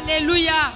Alléluia.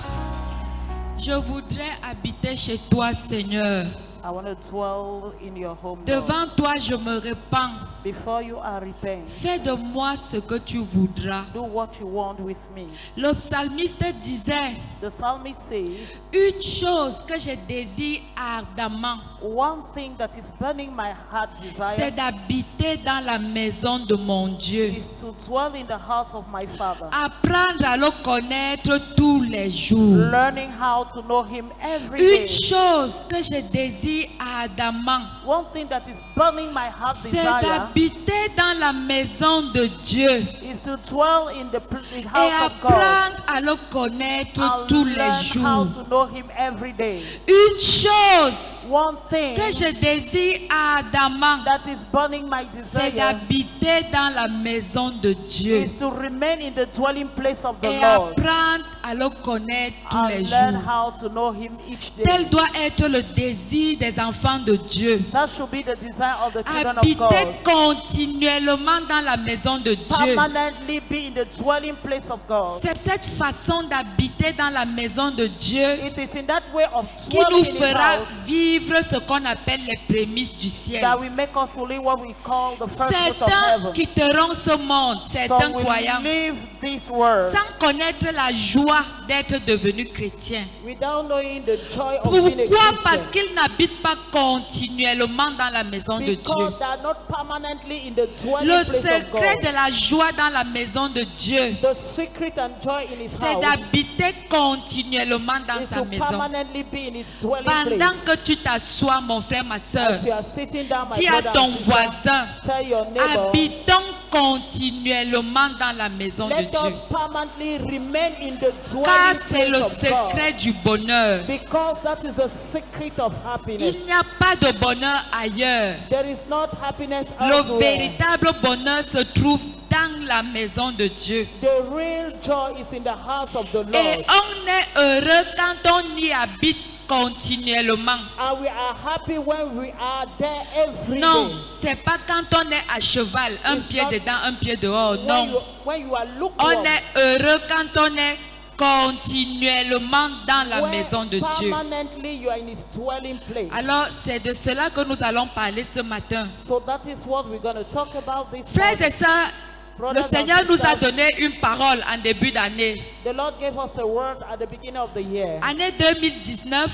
Je voudrais habiter chez toi, Seigneur. I want to dwell in your home, Lord. Devant toi, je me répands. Before you are repent, Fais de moi ce que tu voudras. do what you want with me. Le psalmiste disait, The psalmist says, une chose que je désire ardemment, one thing that is burning my heart c'est desire d'habiter dans la maison de mon Dieu. is to dwell in the house of my Father, Apprendre à le connaître tous les jours. learning how to know him every day. Une chose que je désire ardemment, One thing that is burning my heart c'est desire d'habiter dans la maison de Dieu is to dwell in the et house of God apprendre à le connaître and tous les learn how jours. to know him every day. Une chose One thing que je désire ardemment, that is burning my c'est desire d'habiter dans la maison de Dieu is to remain in the dwelling place of the et Lord apprendre à le connaître tous les and learn jours. how to know him each day. Tel doit être le désir des enfants de Dieu. That should be the desire of the children of Habiter God. continuellement dans la maison de Dieu. Permanently be in the dwelling place of God. C'est cette façon d'habiter dans la maison de Dieu It is in that way of qui nous dwelling in His fera house vivre ce qu'on appelle les prémices du ciel. that will make us to live what we call the first fruit of Certains heaven. quitteront ce monde, certains Some will croyants, leave this world sans connaître la joie d'être devenus chrétiens. without knowing the joy of being a Pourquoi? Parce Christian. qu'ils n'habitent pas continuellement dans la maison de Dieu. Because they are not permanently in the dwelling Le place of secret God. de la joie dans la maison de Dieu, The secret and joy in His c'est house d'habiter continuellement dans is sa to maison. permanently be in His dwelling Pendant place. que tu t'assois, mon frère, ma soeur, As you are sitting down, my dis à brother ton and sister, voisin, tell your neighbor, habitons continuellement dans la maison de let us Dieu. permanently remain in the Car dwelling c'est le place of God. secret du bonheur. Because that is the secret of Il happiness. n'y a pas de bonheur ailleurs. There is not happiness Le elsewhere. véritable bonheur se trouve dans la maison de Dieu. The real joy is in the house of the Et Lord. on est heureux quand on y habite continuellement. And we are happy when we are there every Non, day. c'est pas quand on est à cheval, un It's pied not dedans, un pied dehors. When Non, you are on lukewarm. est heureux quand on est continuellement dans la maison de Dieu. Permanently you are in His dwelling place. Alors, c'est de cela que nous allons parler ce matin. So that is what we're going to talk about this Frères morning. et sœurs, le Brothers and Seigneur nous a sisters, donné une parole en début d'année. The Lord gave us a word at the beginning of the year. Année 2019,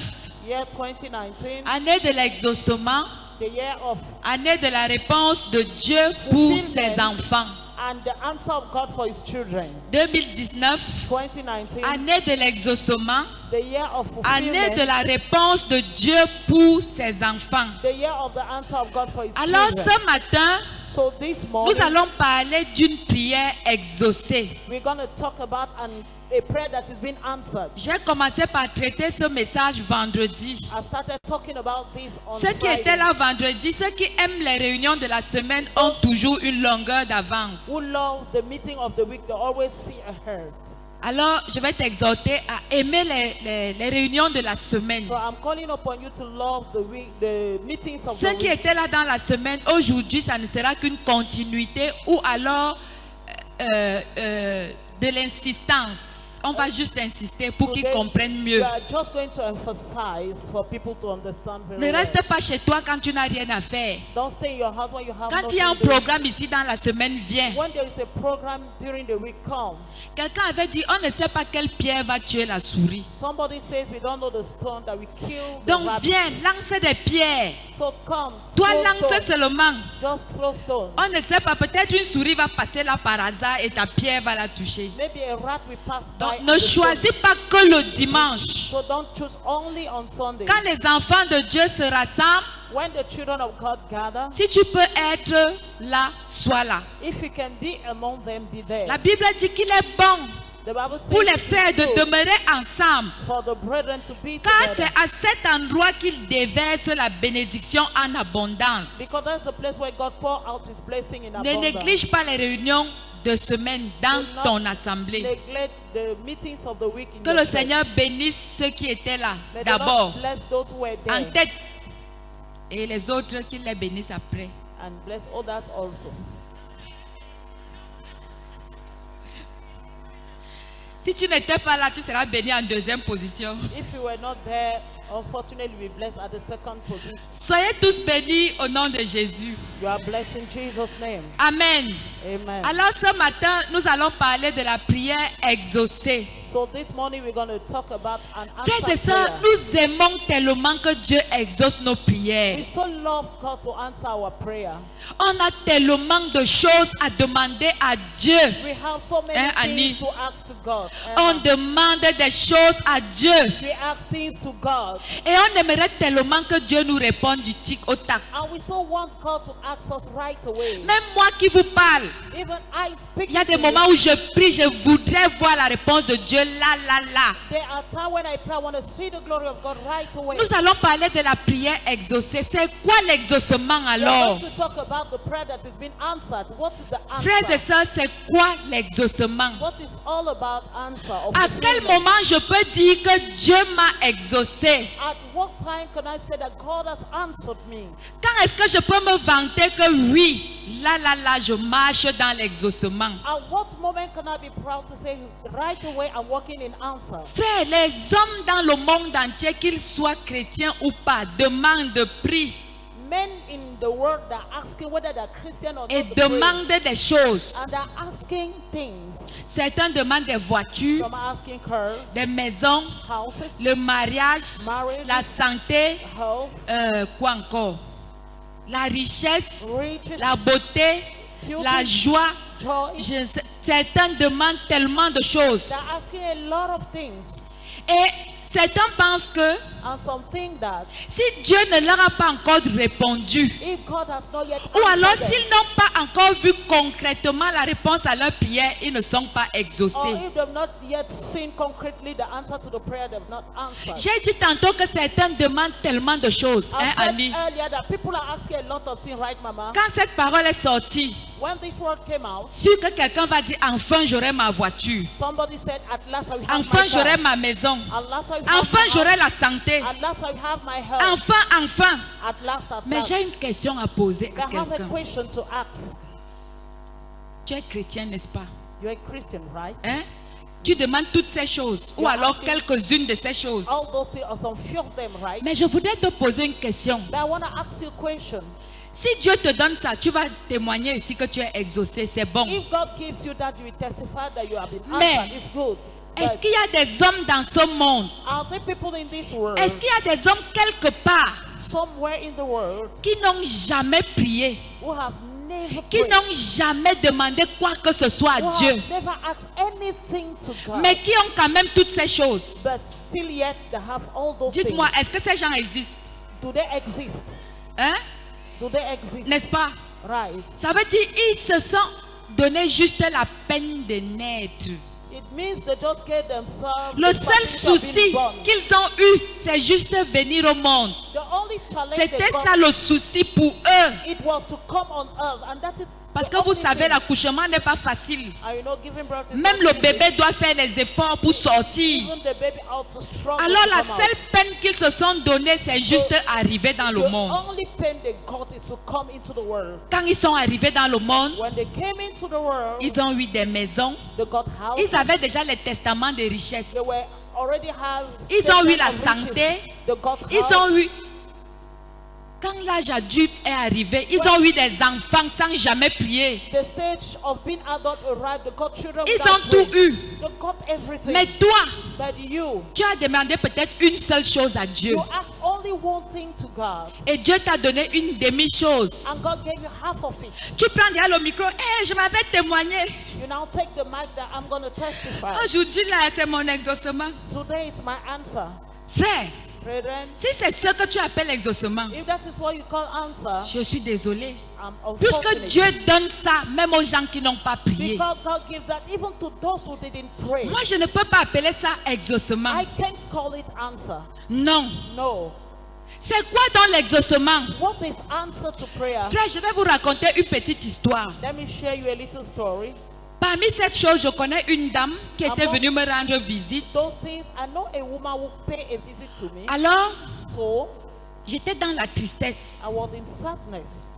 Year 2019, année de l'exaucement, the year of année de la réponse de Dieu pour ses enfants. and the answer of God for His children. 2019, 2019, année de l'exaucement, the year of année de fulfillment, la réponse de Dieu pour ses enfants. the year of the answer of God for His Alors children. ce matin, So this nous morning, allons parler d'une prière exaucée. we're going to talk about a prayer that has been answered. J'ai commencé par traiter ce message vendredi. I started talking about this on Ceux qui Friday. étaient là vendredi, ceux qui aiment les réunions de la semaine ont toujours une longueur d'avance. Who love the meeting of the week, they always see ahead. Alors, je vais t'exhorter à aimer les réunions de la semaine. So I'm calling upon you to love the meetings of Ceux the qui week. étaient là dans la semaine, aujourd'hui, ça ne sera qu'une continuité ou alors de l'insistance. On va juste insister pour qu'ils Today, comprennent we mieux. are just going to emphasize for people to understand very Ne well. reste pas chez toi quand tu n'as rien à faire. Don't stay in your house when you have Quand il y a un nothing to do. programme ici dans la semaine, viens. When there is a program during the week, come. Quelqu'un avait dit, on ne sait pas quelle pierre va tuer la souris. Somebody says we don't know the stone that will kill the Donc rabbit. viens, lance des pierres. So come, Toi, throw lance stones. seulement. Just throw stones. On ne sait pas, peut-être une souris va passer là par hasard et ta pierre va la toucher. Maybe a rat will pass by. Donc and ne the stone- choisis pas que le dimanche. So don't choose only on Sunday. Quand les enfants de Dieu se rassemblent, When the children of God gather, si tu peux être là, sois là. if you can be among them, be there. La Bible dit qu'il est bon The Bible says pour les it is frères de good demeurer ensemble. for the brethren to be Car c'est together. à cet endroit qu'il déverse la bénédiction en abondance. Because that's the place where God pour out His blessing in Ne abundance. néglige pas les réunions de semaine dans Do not ton assemblée. Neglect the meetings of the week in Que your le church. Seigneur bénisse ceux qui étaient là May the d'abord, Lord bless those who were en there tête, et les autres qu'il les bénisse après. and bless others also. Si tu n'étais pas là, tu seras béni en deuxième position. If you were not there, unfortunately, you'll be blessed at the second position. Soyez tous bénis au nom de Jésus. You are blessed in Jesus' name. Amen. Amen. Alors ce matin, nous allons parler de la prière exaucée. So this morning we're going to talk about an Frères et answer sœurs, prayer. nous aimons tellement que Dieu exauce nos prières. We so love God to answer our prayer. On a tellement de choses à demander à Dieu. We have so many Annie. things to ask to God. On demande des choses à Dieu. We ask things to God. Et on aimerait tellement que Dieu nous réponde du tic au tac. And we so want God to ask us right away. Même moi qui vous parle, Even I speak il y a to des you. moments où je prie, je voudrais voir la réponse de Dieu là, là, là. There are times when I pray, I want to see the glory of God right away. Nous allons parler de la prière exaucée. C'est quoi l'exaucement We are alors? going to talk about the prayer that has been answered. What is the Frères et answer? sœurs, c'est quoi l'exaucement? What is all about answer? Of À quel fulfillment? moment je peux dire que Dieu m'a exaucé? At what time can I say that God has answered me? Quand est-ce que je peux me vanter que oui, là, là, là, je marche dans l'exaucement? At what moment can I be proud to say right away I'm walking in answer? Frères, les hommes dans le monde entier, qu'ils soient chrétiens ou pas, demandent, prient Men in the world that are asking whether they're Christian or et not, they pray. demandent des choses. And they're asking things. Certains demandent des voitures, Some are asking cars, des maisons, houses, le mariage, Marriage. la santé, health, quoi encore? La richesse, riches, la beauté, beauty, la joie. joy. Certains demandent tellement de choses. They're asking a lot of things. Et certains pensent que And some think that si Dieu ne leur a pas encore répondu, if God has not yet ou alors answered them, s'ils n'ont pas encore vu concrètement la réponse à leur prière, ils ne sont pas or exaucés. if they've not yet seen concretely the answer to the prayer, they've not answered. J'ai dit tantôt que certains demandent tellement de choses, I hein, said Annie. earlier that people are asking a lot of things, right, Mama? Quand cette parole est sortie, When this word came out, sûr que quelqu'un va dire enfin j'aurai ma voiture, somebody said, at last I will have enfin my j'aurai car. ma maison, At last I will have enfin my j'aurai house. la santé, At last I will have my health. enfin. At last, at Mais last. j'ai une question à poser I à have a quelqu'un. question to ask. Tu es chrétien, n'est-ce pas? You're a Christian, right? Hein? Tu demandes toutes ces choses, ou You are alors asking- quelques-unes de ces choses. All those things, or some few of them, right? Mais je voudrais te poser une question. But I want to ask you a question. Si Dieu te donne ça, tu vas témoigner ici que tu es exaucé, c'est bon. If God gives you that, you will testify that you have been Mais, answered. It's good. Est-ce But qu'il y a des hommes dans ce monde? are there people in this world, Est-ce qu'il y a des hommes quelque part somewhere in the world, qui n'ont jamais prié, who have never qui prayed, n'ont jamais demandé quoi que ce soit à who Dieu, have never asked anything to God, mais qui ont quand même toutes ces choses? but still yet they have all those Dites-moi, things? est-ce que ces gens existent? Do they exist? Hein? Do they exist? N'est-ce pas? Right. Ça veut dire ils se sont donné juste la peine de naître. It means they just gave themselves Le the seul practice of souci being born. qu'ils ont eu, c'est juste venir au monde. The only challenge C'était they got, ça le souci pour eux. it was to come on earth, and that is Parce the que vous only savez, thing. l'accouchement n'est pas facile. And you know, giving birth is Même not le easy. bébé doit faire les efforts pour sortir. Even the baby out to struggle Alors to la come seule out. peine qu'ils se sont donnée, c'est juste arriver dans le The monde. only pain they got is to come into the world. Quand ils sont arrivés dans le monde, When they came into the world, ils ont eu des maisons. they got houses. Ils avaient déjà les testaments de richesse. They were already have Ils ont eu la statements of santé. riches. They got Ils health. ont eu... Quand l'âge adulte est arrivé, ils ont eu des enfants sans jamais prier. The stage of being adult arrived. They got children. Ils without ont tout praying. eu. They got everything. Mais toi, But you tu as demandé peut-être une seule chose à Dieu. asked only one thing to God, Et Dieu t'a donné une demi-chose. and God gave you half of it. Tu prends déjà le micro. Je m'avais témoigné. You now take the mic that I'm going to testify. Aujourd'hui, là, c'est mon exaucement. Today is my answer. Frère, Brethren, si c'est ce que tu appelles exaucement, if that is what you call answer, je suis désolé. I'm Puisque unfortunate. Dieu donne ça, même aux gens qui n'ont pas prié. Because God gives that even to those who didn't pray. Moi, je ne peux pas appeler ça exaucement. I can't call it answer. Non. No. C'est quoi dans l'exaucement? What is answer to prayer? Frère, je vais vous raconter une petite histoire. Let me share you a little story. Parmi cette chose, je connais une dame qui était venue me rendre visite. Those things, I know a woman who pay a visit to me. Alors, So j'étais dans la tristesse. I was in sadness.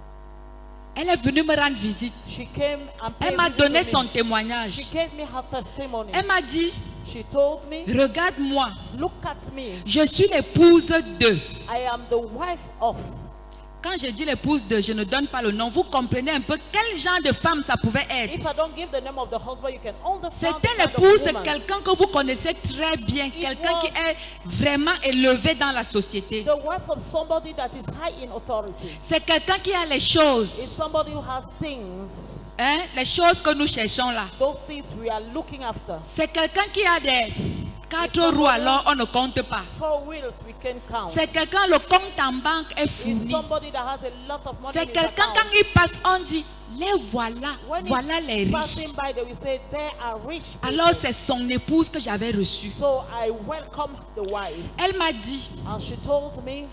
Elle est venue me rendre visite. She came and paid Elle m'a a visit donné to son me. témoignage. She gave me her testimony. Elle m'a dit, She told me, regarde-moi, look at me. je suis l'épouse de. I am the wife of. Quand je dis l'épouse de, je ne donne pas le nom. Vous comprenez un peu quel genre de femme ça pouvait être. If I don't give the name of the husband, you can understand. C'était the kind of l'épouse de woman. quelqu'un que vous connaissez très bien, quelqu'un qui est vraiment élevé dans la société. The wife of somebody that is high in authority. C'est quelqu'un qui a les It's choses, somebody who has things. hein, les choses que nous cherchons là. Those things we are looking after. C'est quelqu'un qui a des 4 roues, alors on ne compte pas. 4 wheels we can count. C'est quelqu'un, le compte en banque est It's fourni. somebody that has a lot of money C'est in his quelqu'un, account. quand il passe, on dit, les voilà, When voilà les he's riches. passing by, they will say, there are rich people. Alors c'est son épouse que j'avais reçue. So I welcome the wife. Elle m'a dit, And she told me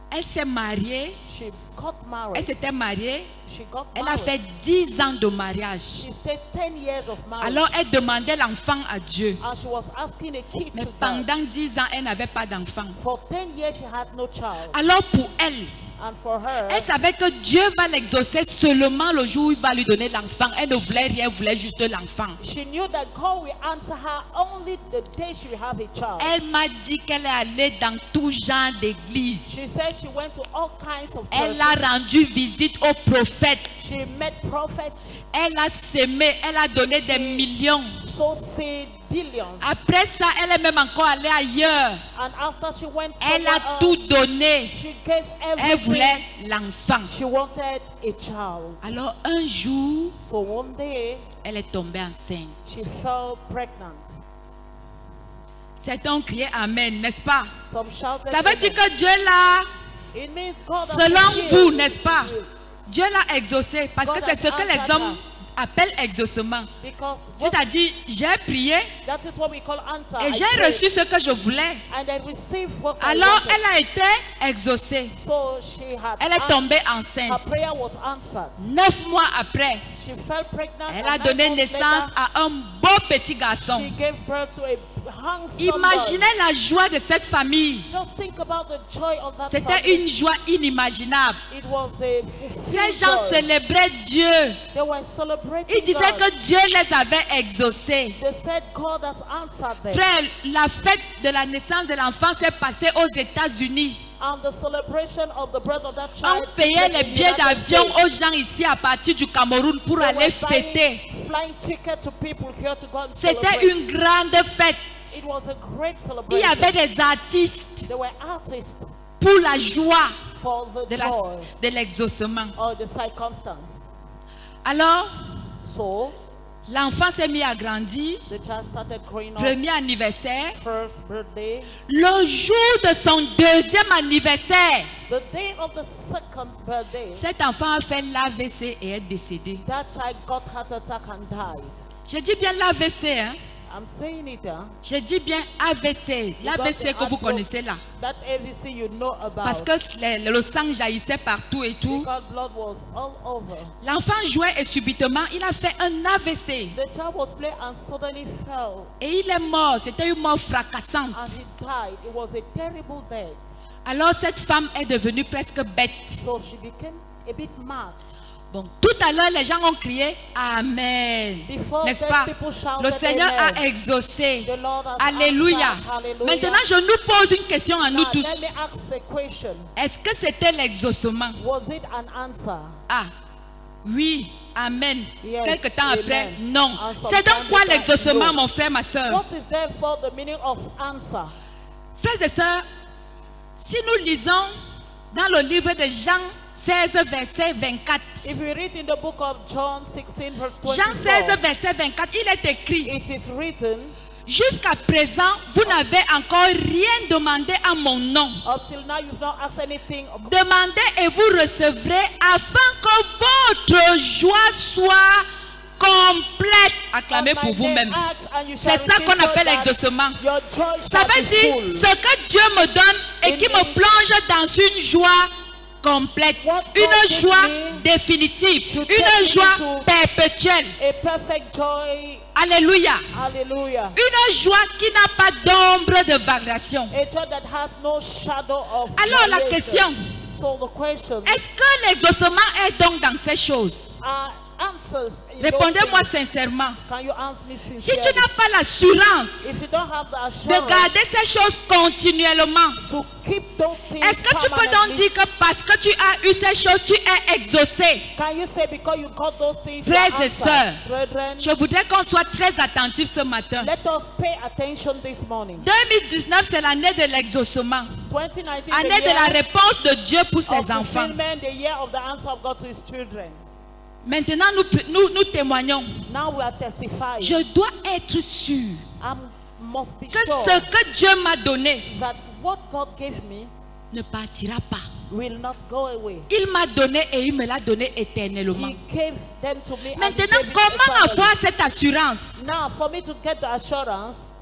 elle s'est mariée, she got elle married. s'était mariée, She got elle a married. fait 10 ans de mariage. She stayed 10 years of marriage. Alors elle demandait l'enfant à Dieu. And she was asking a kid Mais to God. pendant 10 ans, elle n'avait pas d'enfant. For 10 years, she had no child. Alors pour elle, And for her, elle savait que Dieu va l'exaucer seulement le jour où il va lui donner l'enfant. Elle ne voulait rien, elle voulait juste l'enfant. she knew that God will answer her only the day she will have a child. Elle m'a dit qu'elle est allée dans tout genre d'église. She said she went to all kinds of Elle churches. a rendu visite aux prophètes. She met prophets. Elle a sémé, elle a donné des millions. So seed billions. Après ça, elle est même encore allée ailleurs. And after she went Elle somewhere a else, tout donné. she gave Elle everything. voulait l'enfant. She wanted a child. Alors un jour, So one day, elle est tombée enceinte. she fell pregnant. Certains ont crié Amen, n'est-ce pas? Some shouted, Ça veut dire amen. que Dieu l'a, It means God has selon healed vous, n'est-ce pas? you. Dieu l'a exaucé parce que c'est ce que les hommes appellent exaucement. Because what- C'est-à-dire, j'ai prié that is what we call answer. et I j'ai prayed reçu ce que je voulais. and I received what I Alors, wanted. elle a été exaucée. So she had Elle est an- tombée her enceinte. prayer was answered. 9 mois après, She fell pregnant. elle and a 9 donné months naissance later, à un beau petit garçon. she gave birth to a handsome Imaginez boy. la joie de cette famille. Just think about the joy of that C'était family. une joie inimaginable. It was a Ces fulfilled gens joy. célébraient Dieu. They were celebrating Ils disaient God. que Dieu les avait exaucés. They said God has answered them. Frère, la fête de la naissance de l'enfant s'est passée aux États-Unis. And the celebration of the birth of that On child. payait took place les in the billets United d'avion States. aux gens ici à partir du Cameroun pour They aller were fêter. buying flying ticket to people here to go and C'était celebrate. une grande fête. It was a great Il y celebration. avait des artistes There were artists pour la joie for the de joy l'exaucement. or the circumstance. Alors, So l'enfant s'est mis à grandir. the child started growing up. Premier anniversaire. First birthday. Le jour de son deuxième anniversaire, The day of the second birthday, cet enfant a fait l'AVC et est décédé. that child got heart attack and died. Je dis bien l'AVC, hein? I'm saying it, huh? Je dis bien AVC, l'AVC que vous connaissez là. That AVC you know about. Parce que le sang jaillissait partout et tout. Because blood was all over. L'enfant jouait et subitement, il a fait un AVC. The child was playing and suddenly fell Et il est mort, c'était une mort fracassante. and he died. It was a terrible death. Alors cette femme est devenue presque bête. So she became a bit mad. Bon, tout à l'heure, les gens ont crié Amen. Before N'est-ce that, pas? people shouted Le Seigneur amen. a exaucé. The Lord has Alléluia. answered. Hallelujah. Maintenant, je nous pose une question à nous Now, tous. let me ask a question. Est-ce que c'était l'exaucement? Was it an answer? Ah, oui. Amen. Yes, Quelque temps amen. après, non. And C'est donc sometimes quoi it's l'exaucement, no. mon frère, ma soeur? What is therefore the meaning of answer? Frères et sœurs, si nous lisons dans le livre de Jean 16, verset 24. If we read in the book of John 16, verse Jean 16, 24, verset 24, il est écrit: it is written, jusqu'à présent, vous n'avez encore rien demandé à mon nom. until now you've not asked anything. Demandez et vous recevrez afin que votre joie soit complète. Acclamez pour vous-même. C'est ça qu'on appelle l'exaucement. Ça veut dire ce que Dieu me donne et qui me plonge dans une joie complète, une joie définitive, une joie perpétuelle. A perfect joy. Alléluia. Hallelujah. Une joie qui n'a pas d'ombre de variation. A joy that has no shadow of Alors la variation. question, So the question, est-ce que l'exaucement est donc dans ces choses? answers. Répondez-moi sincèrement. Can you answer me Si sincerely? tu n'as pas l'assurance If you don't have the de assurance garder ces choses continuellement, to keep those things est-ce que tu peux donc permanently, dire que parce que tu as eu ces choses, tu es exaucé? can you say because you got those things you Frères et answered? sœurs, Brethren, je voudrais qu'on soit très attentifs ce matin. let us pay attention this morning. 2019, c'est l'année de l'exaucement. 2019, Année the de la year réponse de Dieu pour of ses enfants. fulfillment, the year of the answer of God to his children. Maintenant, nous témoignons. Now we are testifying. Je dois être sûr I must be que sure ce que Dieu m'a donné that what God gave me ne partira pas. will not go away. Il m'a donné et il me l'a donné éternellement. He gave them to me. And he Maintenant, gave it comment eternally. avoir cette assurance? Now, for me to get the assurance,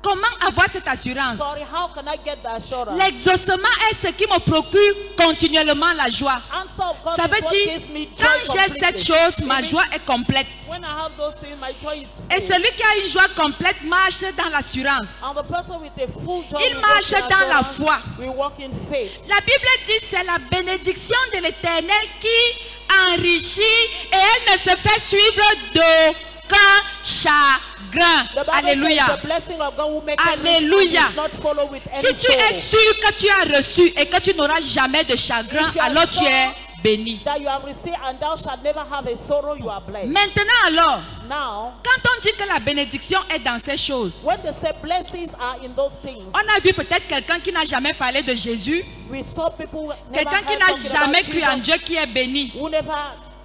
Comment avoir cette assurance? sorry, how can I get the assurance? L'exaucement est ce qui me procure continuellement la joie. Answer of God Ça is veut what dire, gives me joy quand j'ai completely. cette chose, ma Meaning, joie est complète. when I have those things, my joy is Et full. celui qui a une joie complète marche dans l'assurance. And the person with a full joy Il will marche walk in dans la assurance, foi. we walk in faith. La Bible dit c'est la bénédiction de l'Éternel qui enrichit et elle ne se fait suivre d'aucun chagrin. The Bible Alléluia. says the blessing of God will make Alléluia. not follow with any Si tu es sorrow. sûr que tu as reçu et que tu n'auras jamais de chagrin, If you are alors tu sure es béni. That you have received and thou shalt never have a sorrow, you are blessed. Maintenant alors, Now, quand on dit que la bénédiction est dans ces choses, when they say blessings are in those things, on a vu peut-être quelqu'un qui n'a jamais parlé de Jésus, we saw people never quelqu'un qui heard n'a talking jamais about cru en Jesus, Dieu qui est béni. who never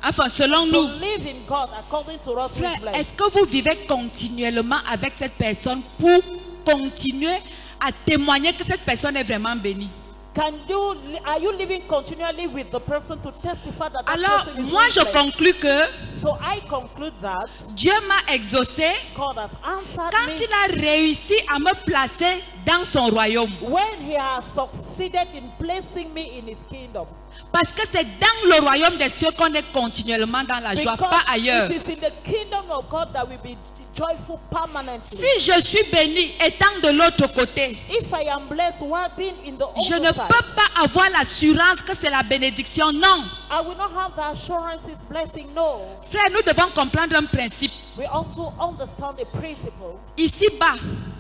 Enfin, selon nous, believe in God according to us who is frère, blessed. est-ce que vous vivez continuellement avec cette personne pour continuer à témoigner que cette personne est vraiment bénie? Are you living continually with the person to testify that that Alors, person is moi really je blessed? conclus que So I conclude that Dieu m'a exaucé God has answered quand me il a réussi à me placer dans son royaume. when He has succeeded in placing me in His kingdom. Parce que c'est dans le royaume des cieux qu'on est continuellement dans la joie, Because pas ailleurs. it is in the kingdom of God that we be joyful permanently. Si je suis béni étant de l'autre côté, If I am blessed while being in the je other ne side, peux pas avoir l'assurance que c'est la bénédiction. Non. I will not have the assurance it's blessing. No. Frère, nous devons comprendre un principe. We ought to understand the principle. Ici-bas,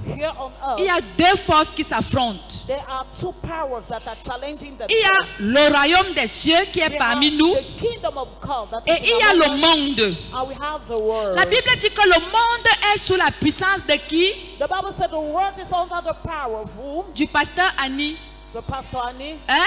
Here on il y earth, a deux forces qui s'affrontent. there are two powers that are challenging Il y a themselves. le royaume des cieux qui est We parmi have nous the kingdom of God that et is il y in a our le lives, monde. and we have the world. La Bible dit que le monde est sous la puissance de qui? The Bible said the world is under the power of whom? Du pasteur Annie. The pastor Annie, Hein?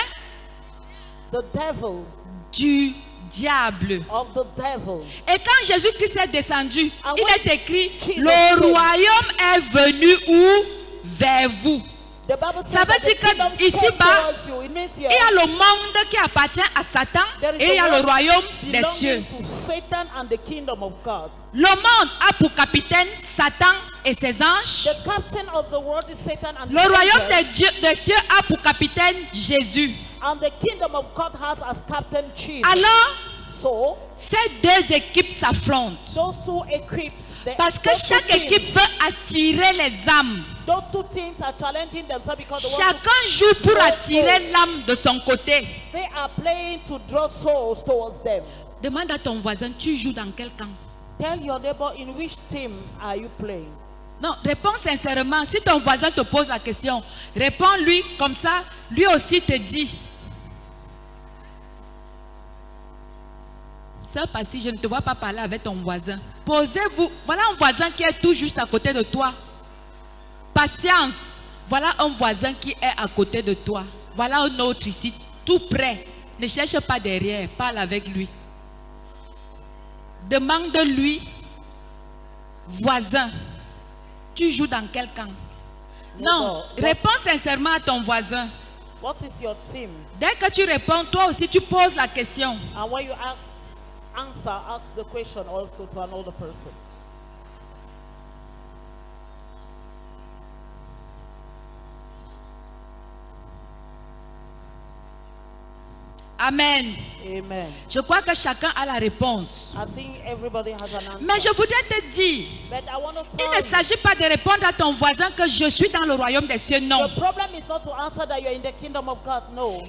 the devil, Du diable. of the devil. Et quand Jésus-Christ est descendu, And il when est écrit, Jesus le came, royaume est venu où? Vers vous. The Bible Ça says veut that the dire que kingdom ici-bas, came towards you. It means here, Il y a le monde qui appartient à Satan there is et il y a the le world royaume des cieux. belonging to Satan and the kingdom of God. Le monde a pour capitaine Satan et ses anges. The captain of the world is Satan and Le his royaume angels, des cieux a pour capitaine Jésus. and the kingdom of God has as captain Jesus. Alors, So, ces deux équipes s'affrontent. those two equips, Parce que those two chaque équipe teams, veut attirer les âmes. those two teams are challenging themselves because they, want Chacun joue pour attirer l'âme de son côté. they are playing to draw souls towards them. Demande à ton voisin, tu joues dans quel camp? Tell your neighbor, in which team are you playing? Non, réponds sincèrement. Si ton voisin te pose la question, réponds-lui comme ça, lui aussi te dit. Sœur Passy, je ne te vois pas parler avec ton voisin. Posez-vous. Voilà un voisin qui est tout juste à côté de toi. Patience. Voilà un voisin qui est à côté de toi. Voilà un autre ici, tout près. Ne cherche pas derrière, parle avec lui. Demande-lui, voisin, tu joues dans quel camp? Non, réponds sincèrement à ton voisin. What is your team? Dès que tu réponds, toi aussi tu poses la question. And when you ask the question also to another person. Amen. Amen. Je crois que chacun a la réponse. I think everybody has an answer. Mais je voudrais te dire, But I want to il tell ne you, s'agit pas de répondre à ton voisin que je suis dans le royaume des cieux. Non. the problem is not to answer that you're in the kingdom of God. No.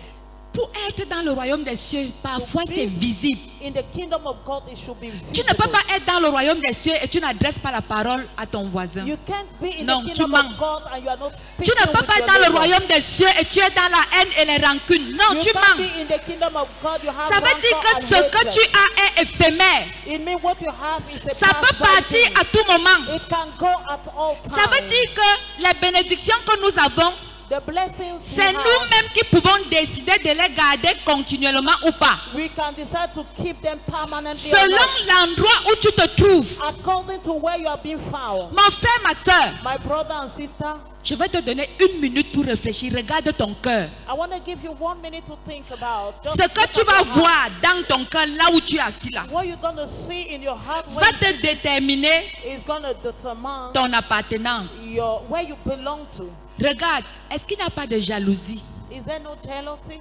Pour être dans le royaume des cieux, parfois c'est visible. In the kingdom of God, it should be Tu ne peux visible. pas être dans le royaume des cieux et tu n'adresses pas la parole à ton voisin. You can't be in Non, the tu kingdom mens. of God and you are not Tu speaking ne peux with pas your être dans le neighbor. royaume des cieux et tu es dans la haine et les rancunes. Non, You tu can't mens. be in the kingdom of God. You have Ça veut dire rancor que and ce que hatred. tu as est éphémère. It means what you have is a Ça peut past partir thing. à tout moment. It can go at all times. Ça veut dire que les bénédictions que nous avons, The blessings c'est we have, nous-mêmes qui pouvons décider de les garder continuellement ou pas. we can decide to keep them permanently or Selon not, l'endroit où tu te trouves. according to where you are being found. Mon frère, ma soeur, My brother and sister, je vais te donner 1 minute pour réfléchir. Regarde ton cœur. I want to give you 1 minute to think about. Just Ce que look tu at vas your heart. voir dans ton cœur, là où tu es assis là, What you're going to see in your heart va when te déterminer is going to determine ton appartenance. where you belong to. Regarde, est-ce qu'il n'y a pas de jalousie? Is there no jealousy?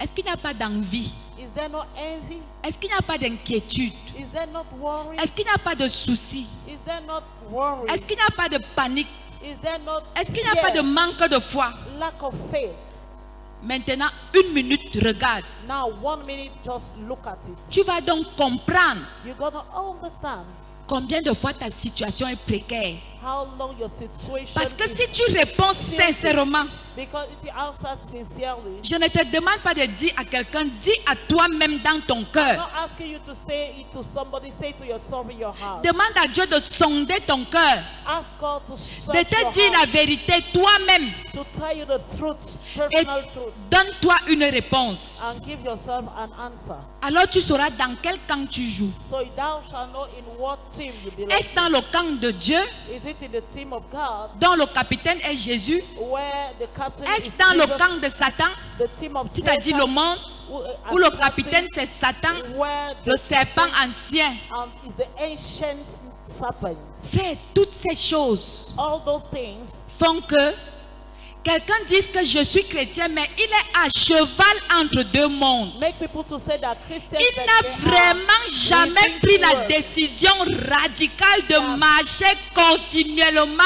Est-ce qu'il n'y a pas d'envie? Is there no envy? Est-ce qu'il n'y a pas d'inquiétude? Is there not worry? Est-ce qu'il n'y a pas de soucis? Is there not worry? Est-ce qu'il n'y a pas de panique? Is there not Est-ce qu'il n'y a pas de fear? manque de foi? Lack of faith? Maintenant, 1 minute, regarde. Now 1 minute, just look at it. Tu vas donc comprendre You're going to understand combien de fois ta situation est précaire. how long your situation Parce que is. si tu réponds sincèrement, Because if you answer sincerely, je ne te demande pas de dire à quelqu'un, dis à toi-même dans ton I'm cœur. not asking you to say it to somebody, say it to yourself in your heart. Demande à Dieu de sonder ton cœur, Ask God to de search te your dire la heart, vérité toi-même to tell you the truth, et personal truth, donne-toi une réponse. and give yourself an answer. Alors tu sauras dans quel camp tu joues. So thou shalt know in what team you belong Est-ce dans le camp de Dieu, to. Is it in the team of God, dont le capitaine est Jésus? where the captain Est-ce is dans le Jesus, camp de Satan, the team of c'est-à-dire le Satan, monde, as où le captain, capitaine c'est Satan, where le the serpent ancien? is the ancient serpent? Frère, toutes ces choses All those things font que quelqu'un dise que je suis chrétien, mais il est à cheval entre deux mondes. make people to say that Christians, Il that n'a they are vraiment jamais living pris la towards. décision radicale de marcher continuellement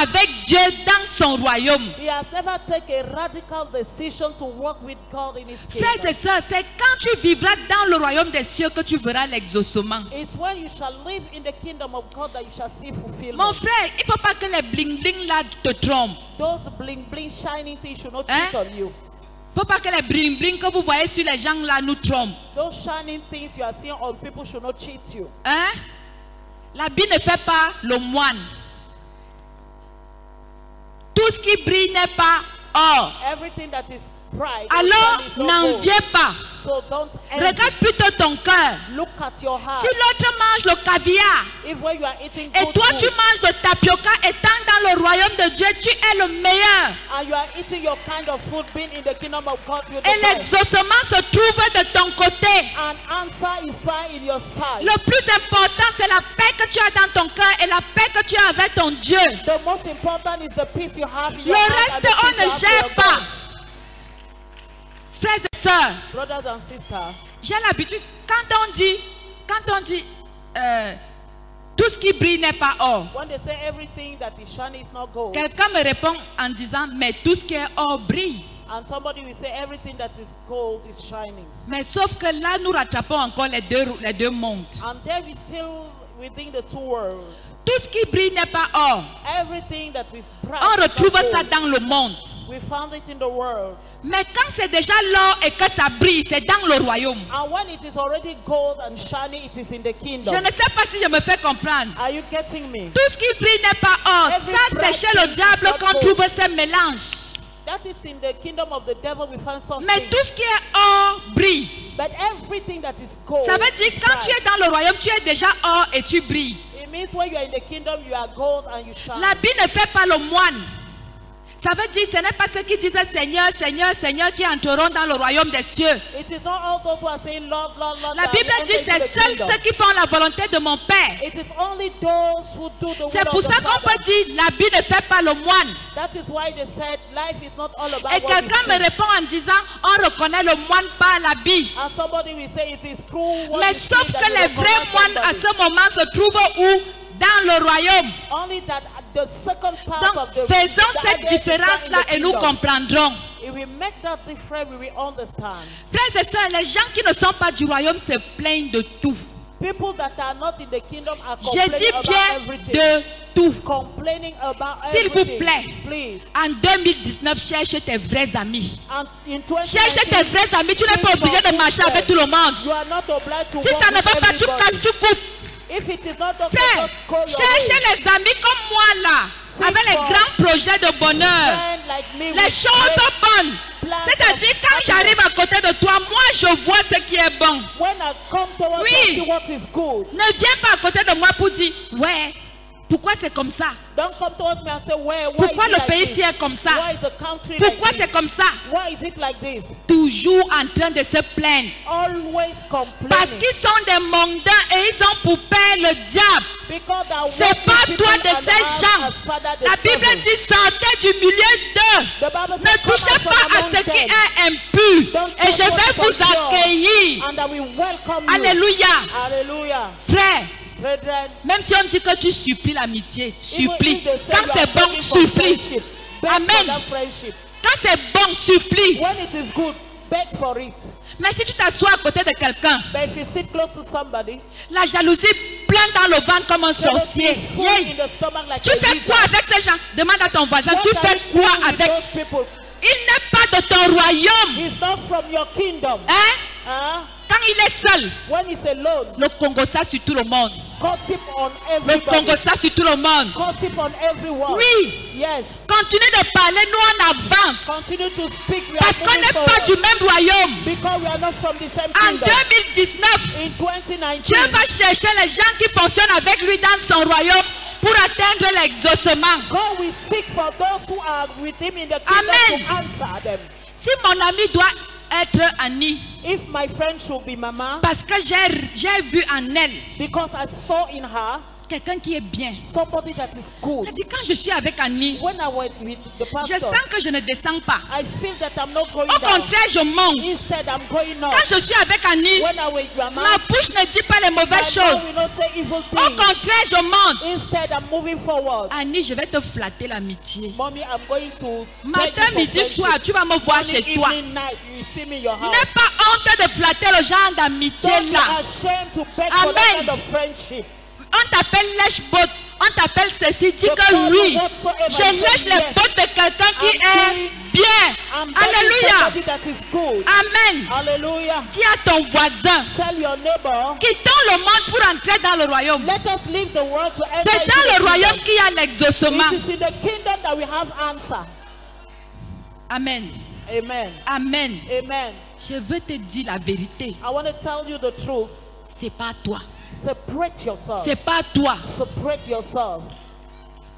avec Dieu dans son royaume. He has never taken a radical decision to work with God in his Frères kingdom. et sœurs, c'est quand tu vivras dans le royaume des cieux que tu verras l'exaucement. It's when you shall live in the kingdom of God that you shall see Mon fulfillment. frère, il ne faut pas que les bling-bling là te trompent. Those bling bling shining things should not Hein? cheat on you. Il ne faut pas que les bling-bling que vous voyez sur les gens là nous trompent. Those shining things you are seeing on people should not cheat you. Hein? L'habit ne fait pas le moine. Tout ce qui brille n'est pas or. Everything that is bright Alors, is not n'en gold. viens pas. So don't envy. Regarde plutôt ton cœur. Look at your heart. Si l'autre mange le caviar If when you are eating et good toi food tu manges le tapioca, étant dans le royaume de Dieu, tu es le meilleur. and you are eating your kind of food, being in the kingdom of God, you're the Et best. l'exaucement se trouve de ton côté. An answer is found in your side. Le plus important, c'est la paix que tu as dans ton cœur et la paix que tu as avec ton Dieu. The most important is the peace you have in Le your heart and reste, the on peace you ne have gère with pas. God. Frères et sœurs, Brothers and sisters, j'ai l'habitude, quand on dit, tout ce qui brille n'est pas or, when they say everything that is shiny is not gold, quelqu'un me répond en disant, mais tout ce qui est or brille. and somebody will say everything that is gold is shining. Mais sauf que là, nous rattrapons encore les deux mondes. And there is still within the two worlds. Tout ce qui brille n'est pas or. Everything that is bright On is not retrouve ça gold. dans le monde. We found it in the world. Mais quand c'est déjà l'or et que ça brille, c'est dans le royaume. And when it is already gold and shiny, it is in the kingdom. Je ne sais pas si je me fais comprendre. Are you getting me? Tout ce qui brille n'est pas or. Every Ça, c'est bright chez le thing diable is not qu'on gold. trouve ces mélanges. That is in the kingdom of the devil. We find something. Mais tout ce qui est or brille. But everything that is gold, Ça veut dire is quand tu bright. es dans le royaume, tu es déjà or et tu brilles. It means when you are in the kingdom, you are gold and you shine. L'habit ne fait pas le moine. Ça veut dire ce n'est pas ceux qui disent Seigneur, Seigneur, Seigneur qui entreront dans le royaume des cieux. It is not all those who are saying Lord, Lord, Lord. La that Bible will dit enter c'est into the seuls kingdom. ceux qui font la volonté de mon Père. It is only those who do the C'est will pour of ça the qu'on Father. peut dire l'habit ne fait pas le moine. That is why they said life is not all about Et what we quelqu'un me see. répond en disant on reconnaît le moine par l'habit. And somebody will say it is true. What Mais you see sauf that que you les recognize vrais moines à somebody. ce moment se trouvent où? dans le royaume. Only that the second part Donc, of the faisons the cette idea is différence-là in the et nous kingdom. comprendrons. If we make that difference, we will understand. Frères et sœurs, les gens qui ne sont pas du royaume se plaignent de tout. People that are not in the kingdom are J'ai complaining dit about bien everything. de tout. Complaining about S'il vous everything. plaît. Please. En 2019, cherche tes vrais amis. And in 2019, Cherche tes vrais amis. Tu n'es pas obligé de marcher avec tout le monde. you are not obliged to Si walk ça ne with va pas, tu everybody. casses, tu coupes. If it is not done, Frère, just call your cherchez way. les amis comme moi là, avec les grands projets de bonheur. Men like me Les with choses great sont bonnes. plans C'est-à-dire, of quand j'arrive à côté de toi, moi je vois ce qui est bon. When I come towards Oui. you, see what is good. Ne viens pas à côté de moi pour dire, ouais, pourquoi c'est comme ça? Don't come towards me and say, why Pourquoi is it le like pays this? ci est comme ça? Why is the country Pourquoi like c'est this? comme ça? Why is it like this? Toujours en train de se plaindre. Always complaining. Parce qu'ils sont des mondains et ils ont pour père le diable. Because they are C'est working pas people toi de and ces have gens. as father the La Bible devil. dit sortez du milieu d'eux. The Bible Ne says, come touchez out from pas à among ce qui them, est impur. Don't Et je touch what vais is vous impure. accueillir. And I will welcome you. Alléluia. Hallelujah. Frère, Brethren, même si on dit que tu supplies l'amitié, even supplie. if they say Quand you c'est are bon, begging for supplie. friendship, beg Amen. for that friendship. Quand c'est bon, supplie. When it is good, beg for it. Mais si tu t'assois à côté de quelqu'un, But if you sit close to somebody, la jalousie plane dans le ventre comme un they will sorcier. be full Yeah. in the stomach like Tu a fais quoi lizard. avec ces gens? Demande à ton voisin, What tu are fais you quoi doing with avec? those people? Il n'est pas de ton royaume. He's not from your kingdom. Hein? Huh? Quand il est seul, When he's alone, le Congo ça sur tout le monde. gossip on Le everybody. Congo ça sur tout le monde. Gossip on everyone. Oui. Yes. Continue de parler, nous on avance. Continue to speak. We Parce are qu'on moving n'est pas forward. du même royaume. Because we are not from the same En kingdom. 2019, In 2019, Dieu va chercher les gens qui fonctionnent avec lui dans son royaume pour atteindre l'exaucement. God will seek for those who are with him in the kingdom Amen. to answer them. Si mon ami doit être Annie, If my friend should be Mama, parce que j'ai vu en elle because I saw in her quelqu'un qui est bien. somebody that is good. C'est-à-dire quand je suis avec Annie, When I went with the je pastor, sens que je ne descends pas. I feel that I'm not going Au down. contraire, je monte. Instead, I'm going up. Quand je suis avec Annie, When I with Mama, ma bouche ne dit pas les my mauvaises mouth will choses. not say evil Au things. contraire, je monte. Instead, I'm moving forward. Annie, je vais te flatter l'amitié. Mommy, I'm going to beg Matin, you for midi, friendship. soir, tu vas me voir Morning, chez toi. evening, night, you will see me in your house. N'aie pas honte de flatter le genre d'amitié Don't be là. ashamed to beg for that Amen. kind of friendship. On t'appelle lèche-botte, on t'appelle ceci, dis The que God oui. whatsoever Je you lèche say les yes. bottes de quelqu'un qui I'm est doing- bien. I'm begging Alléluia. somebody that is good. Amen. Hallelujah. Dis à ton voisin, Tell your neighbor, quittons le monde pour entrer dans le royaume. let us leave the world to enter C'est into dans the le royaume kingdom. qu'il y a l'exaucement. It is in the kingdom that we have answer. Amen. Amen. Amen. Amen. Je veux te dire la vérité. I want to tell you the truth. C'est pas toi. Separate yourself. C'est pas toi. Separate yourself.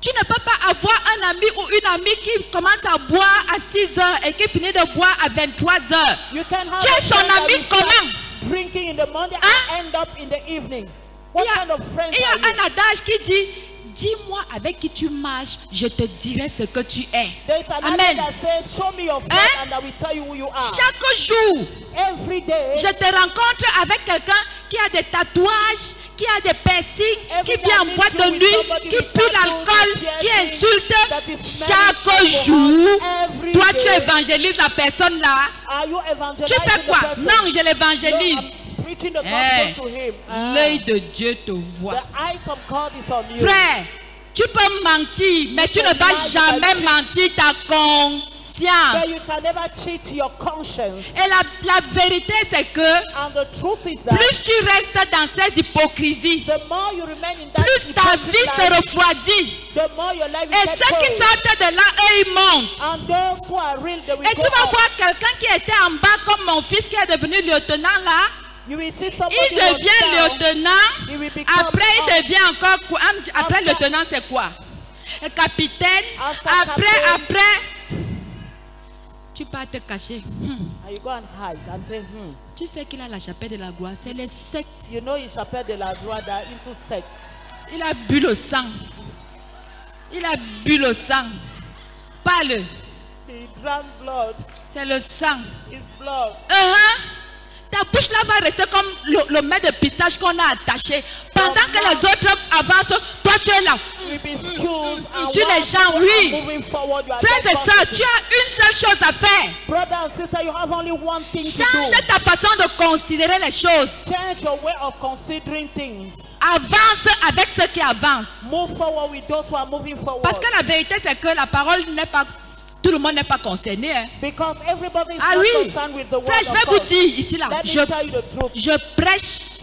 Tu ne peux pas avoir un ami ou une amie qui commence à boire à 6 heures et qui finit de boire à 23 heures. You can have Tu a es son friend that ami will start commun. drinking in the morning Hein? and end up in the evening. Il What y a, kind of friends il y a are you? un adage qui dit, dis-moi avec qui tu marches, je te dirai ce que tu es. There is another Amen. that says, show me your friend Hein? and I will tell you who you are. Chaque jour, Every day, je te rencontre avec quelqu'un qui a des tatouages, qui a des piercings, qui Every vient en time boîte you de with nuit, somebody qui with pue tattoos, l'alcool, qui piercings, insulte. that is Chaque married to jour, every toi tu day. évangélises la personne là. Are you Tu evangelizing fais the quoi? person? Non, je No, l'évangélise. I'm preaching the Eh, gospel to him. l'œil de Dieu te voit. The eyes of God is on you. Frère, tu peux mentir, mais tu ne vas jamais mentir ta But you conscience. can never cheat your conscience. Et la vérité, c'est que And the truth is that plus tu restes dans ces hypocrisies, the more you remain in that plus ta vie hypocrite se life, refroidit. the more your life Et will ceux qui get cold. sortent de là, eux, ils montent. And those who are real, they will Et go tu vas up. voir quelqu'un qui était en bas comme mon fils qui est devenu lieutenant là. You will see somebody Il devient was down. lieutenant. He will become Après, il up. devient encore quoi? Après, After- lieutenant, c'est quoi? Capitaine. After captain. Après. Tu pars te cacher. And you go and hide and say, Tu sais qu'il a la chapelle de la gloire. C'est les sectes. you know, il s'appelle de la gloire that into sect. Il a bu le sang. Il a bu le sang. Parle. He drank blood. C'est le sang. His blood. Ta bouche là va rester comme le mets de pistache qu'on a attaché. Pendant que les autres avancent, toi tu es là. Sur les gens, oui. Frères et sœurs, tu as une seule chose à faire. Change ta façon de considérer les choses. Avance avec ceux qui avancent. Parce que la vérité, c'est que la parole n'est pas... Tout le monde n'est pas concerné. Hein? Ah oui. Frère, je vais vous dire ici là. Je prêche.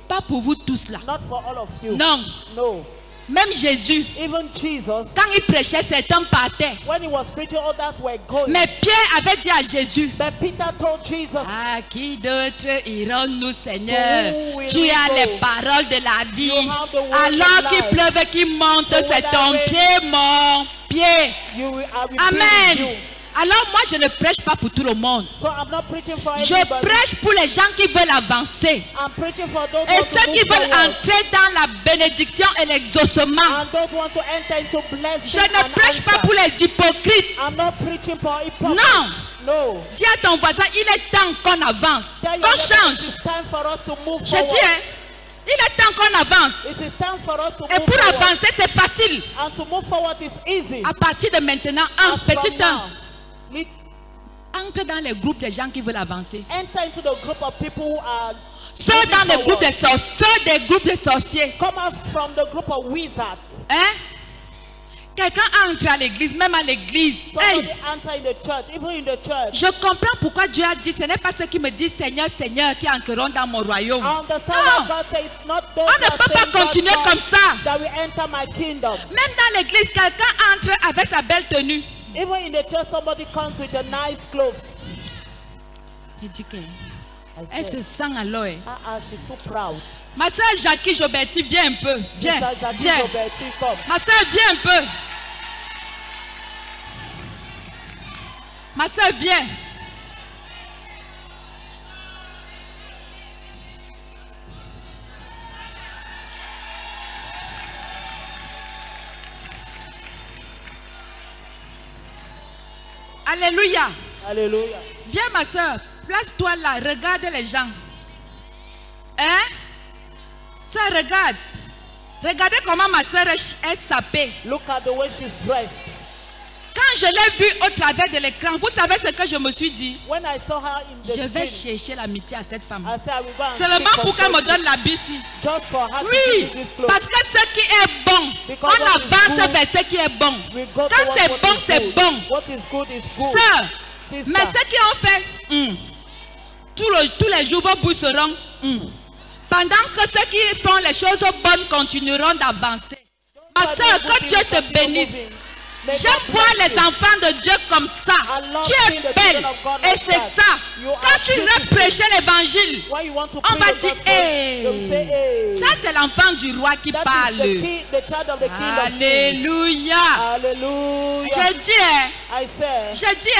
Pas pour vous tous là. Non. Même Jésus, quand il prêchait, certains partaient. Mais Pierre avait dit à Jésus, à qui d'autre irons-nous, Seigneur? Tu as les paroles de la vie. Alors qu'il pleuve, qu'il monte, c'est ton pied, mon pied. Amen. Alors moi je ne prêche pas pour tout le monde. Je prêche pour les gens qui veulent avancer. Et ceux qui veulent entrer dans la bénédiction et l'exaucement. Je ne prêche pas pour les hypocrites. Non. Dis à ton voisin, il est temps qu'on avance, qu'on change. Je dis, hein, il est temps qu'on avance. Et pour avancer, c'est facile. À partir de maintenant, un petit temps. Entre dans les groupes des gens qui veulent avancer. Sors dans les groupes des sorciers. Sors des groupes de sorciers. Hein? Quelqu'un entre à l'église, même à l'église. Hey. Je comprends pourquoi Dieu a dit, ce n'est pas ceux qui me disent Seigneur, Seigneur qui entreront dans mon royaume. Non. On ne peut pas continuer comme ça. Même dans l'église, quelqu'un entre avec sa belle tenue. Even in the church, somebody comes with a nice cloth. Il dit que elle se sent alors. She's too proud. Ma soeur Jackie Joberti, viens un peu. Viens. Ma soeur, viens un peu. Ma soeur, viens. Alléluia. Alléluia. Viens ma soeur, place-toi là, regarde les gens. Hein? Ça regarde. Regardez comment ma soeur est sapée. Look at the way she's dressed. Quand je l'ai vue au travers de l'écran, vous savez ce que je me suis dit? When I saw her in the je vais chercher l'amitié à cette femme. Seulement pour qu'elle me donne l'habit ici. Oui, parce que ce qui est bon, on avance vers ce qui est bon. Quand c'est bon, c'est bon. Sœur, mais ceux qui ont fait, tous les jours vos bouches seront, pendant que ceux qui font les choses bonnes continueront d'avancer. Ma sœur, que Dieu te bénisse. J'aime voir les enfants de Dieu comme ça. Tu es belle. Et c'est ça. Quand tu iras prêcher l'évangile, on va dire, hey, ça c'est l'enfant du roi qui parle. Alléluia. Je dis,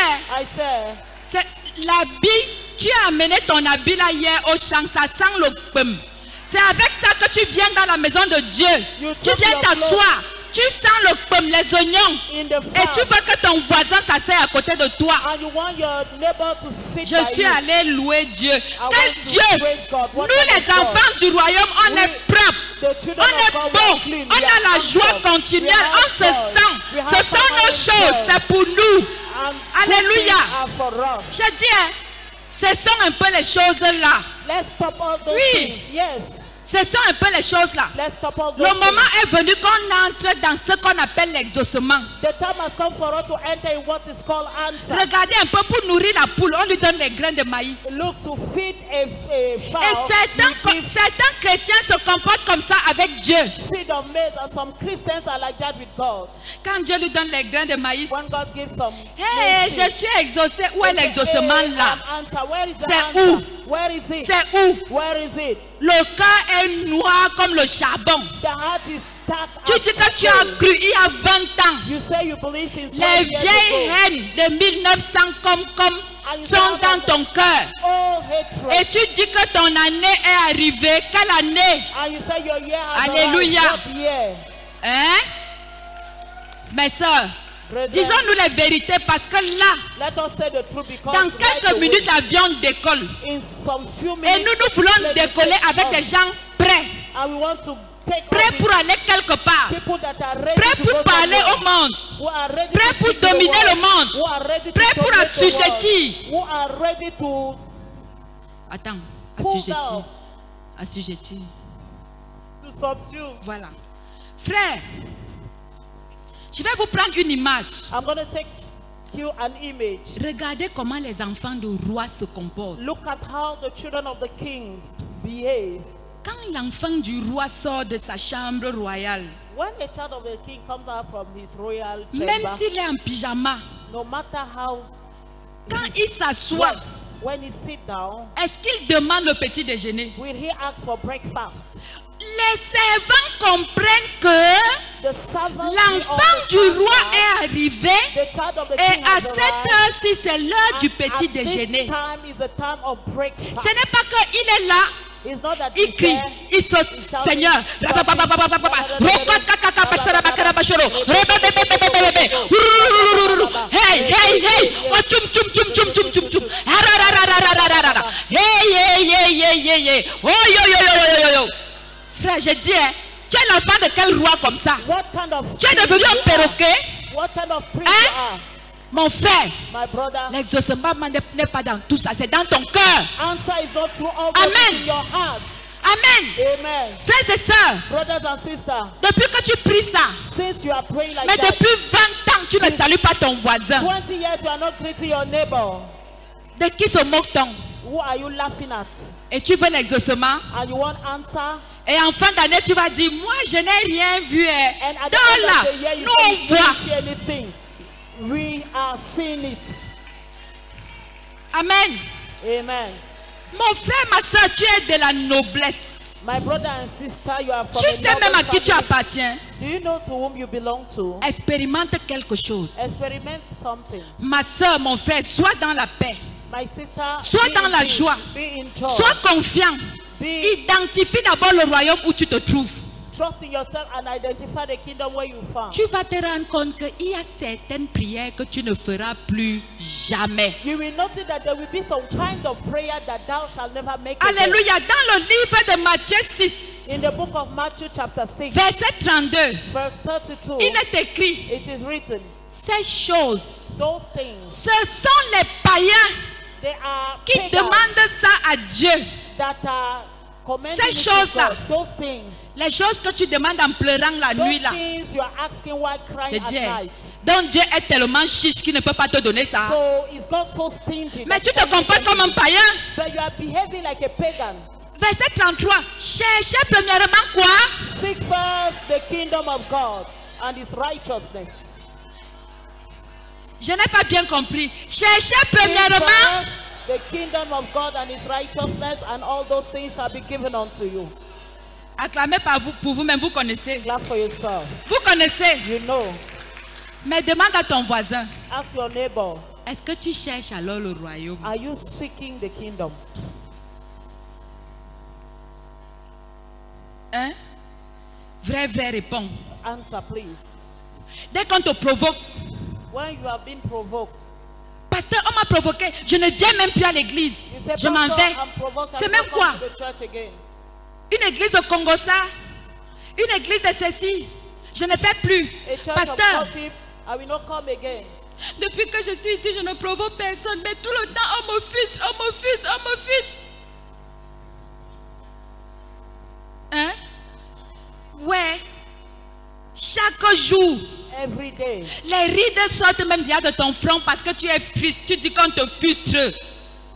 c'est l'habit. Tu as amené ton habit là hier au champ. Ça sent le pum. C'est avec ça que tu viens dans la maison de Dieu. Tu viens t'asseoir. Tu sens le pomme, les oignons. Et tu veux que ton voisin s'asseye à côté de toi. Je suis allé louer Dieu. Quel Dieu! Nous les enfants du royaume, on est propres. On est beaux. On a la joie continuelle. On se sent. Ce sont nos choses. C'est pour nous. Alléluia. Je dis, ce sont un peu les choses là. Oui. Ce sont un peu les choses là. Le moment est venu qu'on entre dans ce qu'on appelle l'exaucement. Regardez un peu, pour nourrir la poule, on lui donne les grains de maïs. Et certains chrétiens se comportent comme ça avec Dieu. Quand Dieu lui donne les grains de maïs, hey, je suis exaucé. Où est l'exaucement là? C'est où? C'est où? Le cœur est noir comme le charbon. Tu dis que tu as cru il y a 20 ans. Les vieilles haines de 1900 comme sont dans ton cœur. Et tu dis que ton année est arrivée. Quelle année? Alléluia. Hein? Mes soeurs, disons-nous la vérité parce que là, dans quelques minutes, l'avion décolle. Et nous voulons décoller avec des gens prêts. And we want to take Prêt pour aller quelque part. people that are ready Prêt to pour go parler somewhere, au monde. who are ready Prêt to pour speak to the dominer world, le monde. who are ready to Prêt pour dominate the world, assujettir. who are ready to Attends, pull assujettir. down, Assujettir. to subdue. Voilà. Frère, je vais vous prendre une image. I'm going to take you an image. Regardez comment les enfants de rois se comportent. Look at how the children of the kings behave. Quand l'enfant du roi sort de sa chambre royale, When a child of the king comes out from his royal même chamber, s'il est en pyjama, no matter how quand he's il s'assoit, dressed, when he sit down, est-ce qu'il demande le petit déjeuner? will he ask for breakfast? Les servants comprennent que The servants l'enfant will du roi understand est arrivé the child of the et king à has cette arrived, heure-ci, c'est l'heure du and petit at déjeuner. this time is the time of breakfast. Ce n'est pas qu'il est là, It's not that il he's crie, there, il saute, he's shouting, Seigneur, hey, hey, hey, oh, tchum, tchum, tchum, tchum, tchum, tchum, tchum, hey, hey, hey, hey, hey, hey, oh, yo, yo, yo, yo, yo, yo. Frère, je dis, hein, tu es l'enfant de quel roi comme ça? what kind of Tu es king devenu you un are? perroquet? What kind of priest Hein? you are? Mon frère, My brother, l'exaucement n'est pas dans tout ça, c'est dans ton cœur. answer is not through all Amen. this in your heart. Amen. Amen. Frères et sœurs, Brothers and sisters, depuis que tu pries ça, since you are praying like mais that, depuis 20 ans, tu ne salues pas ton voisin. 20 years you are not greeting your neighbor. De qui se moque-t-on? Who are you laughing at? Et tu veux l'exaucement? And you want answer? Et en fin d'année, tu vas dire, moi, je n'ai rien vu. And at the Dans end là, of the year, you nous say on you voit. don't see anything. We are seeing it. Amen. Amen. Mon frère, ma soeur, tu es de la noblesse. My brother and sister, you are from Tu a sais même à noble qui tu family. appartiens. Do you know to whom you belong to? Expérimente quelque chose. Experiment something. Ma soeur, mon frère, sois dans la paix. My sister, Sois be dans in la peace, joie. be in joy. Sois confiant. Be Identifie d'abord le royaume où tu te trouves. trust in yourself and identify the kingdom where you found. Tu vas te rendre compte qu'il y a certaines prières que tu ne feras plus jamais. You will notice that there will be some kind of prayer that thou shalt never make again. Alléluia. Dans le livre de Matthieu 6, In the book of Matthew chapter 6, verset 32, verse 32, il est écrit, it is written, ces choses, those things, ce sont les païens they are qui pagans demandent ça à Dieu. that are commanding Ces it to choses-là. God. Those things, Les choses que tu demandes en pleurant la nuit those là. things you are asking while Je crying dis, at night. donc Dieu est tellement chiche qu'il ne peut pas te donner ça. So is God so stingy? Mais that tu he te can't comportes give comme un you? païen. But you are behaving like a pagan. Verset 33. Cherchez premièrement quoi? Seek first the kingdom of God and his righteousness. Je n'ai pas bien compris. Cherchez Seek premièrement. first the kingdom of God and his righteousness, and all those things shall be given unto you. Acclamez par vous, pour vous-même, vous connaissez. Clap for yourself. Vous connaissez. You know. Mais demande à ton voisin. Ask your neighbor, Est-ce que tu cherches alors le royaume? are you seeking the kingdom? Hein? Vrai, réponds. Answer, please. Dès qu'on te provoque, When you have been provoked, pasteur, on m'a provoqué. Je ne viens même plus à l'église. you say, Je m'en Pastor, vais. I'm provoked, C'est I'm même not quoi? coming to the church again. Une église de Congossa. Une église de ceci. Je ne fais plus. A church Pasteur, of gossip, I will not come again. depuis que je suis ici, je ne provoque personne. Mais tout le temps, on me frustre, on me frustre, on me frustre. Hein? Ouais. Chaque jour, Every day. les rides sortent même de ton front parce que tu es triste. Tu dis qu'on te frustre.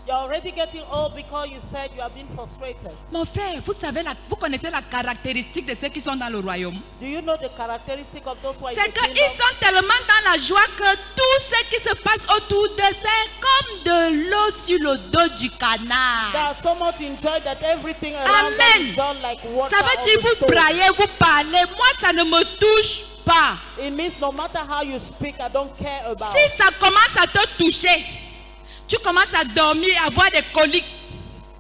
You're already getting old because you said you have been frustrated. Mon frère, vous connaissez la caractéristique de ceux qui sont dans le royaume. Do you know the characteristic of those who are in C'est the kingdom? qu'ils sont tellement dans la joie que tout ce qui se passe autour d'eux, c'est comme de l'eau sur le dos du They canard. are so much enjoyed that everything around them Amen. is done like water Ça veut on dire the vous stove. braillez, vous parlez. Moi, ça ne me touche pas. It means no matter how you speak, I don't care about. Si ça commence à te toucher, tu commences à dormir, à avoir des coliques,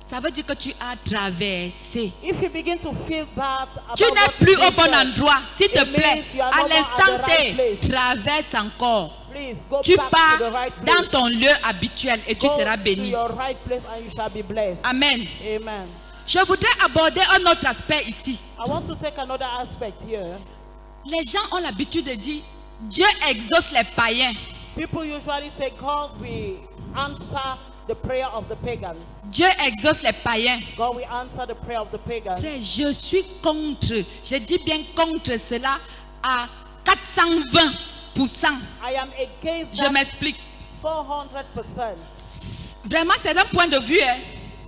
ça veut dire que tu as traversé. If you begin to feel bad about Tu n'es what plus you au bon said, endroit. S'il te it plaît, means you are à no more at l'instant the right T, place. traverse encore. please go Tu back pars to the right dans place. ton lieu habituel et tu Go seras to béni. your right place and you shall be blessed. Amen. Amen. je voudrais aborder un autre aspect ici. I want to take another aspect here. Les gens ont l'habitude de dire Dieu exauce les païens. People usually say God will answer the prayer of the pagans. Dieu exauce les païens. God will answer the prayer of the pagans. Frère, je suis contre, je dis bien contre cela à 420%. I am against Je that m'explique. 400%. Vraiment, c'est un point de vue. Hein.